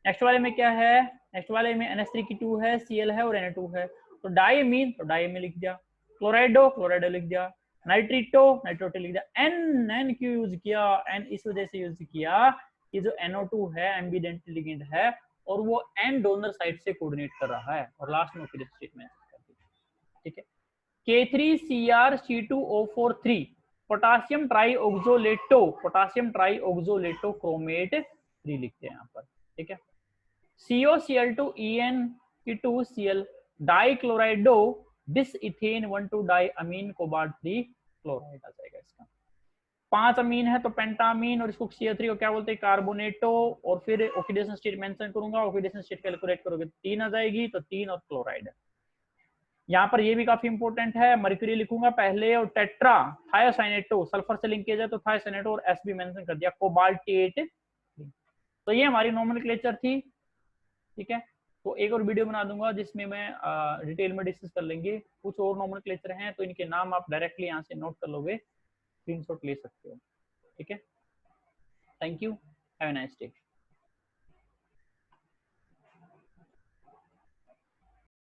नेक्स्ट वाले में क्या है, नेक्स्ट वाले में NH3 की 2 है, Cl है, और Na2 है, तो डाइमीन, तो डाइमीन लिख दिया, क्लोराइडो क्लोराइडो लिख दिया, नाइट्रिटो नाइट्रोटो लिख दिया, N क्यों यूज किया, N इस वजह से यूज किया कि जो NO2 है एम्बिडेंट लिगेंड है, और वो N डोनर साइड से कोऑर्डिनेट कर रहा है, और लास्ट में ऑक्सीडेशन स्टेट में। ठीक है, K3CrC2O4 3, पोटासियम ट्राईऑक्सोलेटो, पोटासियम ट्राईऑक्सोलेटो क्रोमेट 3 लिखते हैं यहाँ पर। ठीक है, COCl2En की 2Cl, डाई क्लोराइडो बिस इथेन 1 2 डाई अमीन कोबाल्ट 3 क्लोराइड आ जाएगा इसका। 5 अमीन है तो पेंटामीन, और इसको CO3 को क्या बोलते हैं, कार्बोनेटो, और फिर ऑक्सीडेशन स्टेट मेंशन करूंगा, ऑक्सीडेशन स्टेट कैलकुलेट करोगे 3 आ जाएगी, तो 3 और क्लोराइड। यहाँ पर ये भी काफी इंपॉर्टेंट है, मर्क्यूरी लिखूंगा पहले, और टेट्रा थायोसाइनेटो, सल्फर से लिंकेज है तो थायोसाइनेटो, और S भी मेंशन कर दिया, कोबाल्टेट। तो ये हमारी नोमेनक्लेचर थी। ठीक है, तो एक और वीडियो बना दूंगा जिसमें मैं डिटेल में डिस्कस कर लेंगे, कुछ और नोमेनक्लेचर हैं, तो इनके नाम आप डायरेक्टली यहाँ से नोट कर लोगे, स्क्रीनशॉट ले सकते हो। ठीक है, thank you, have a nice day.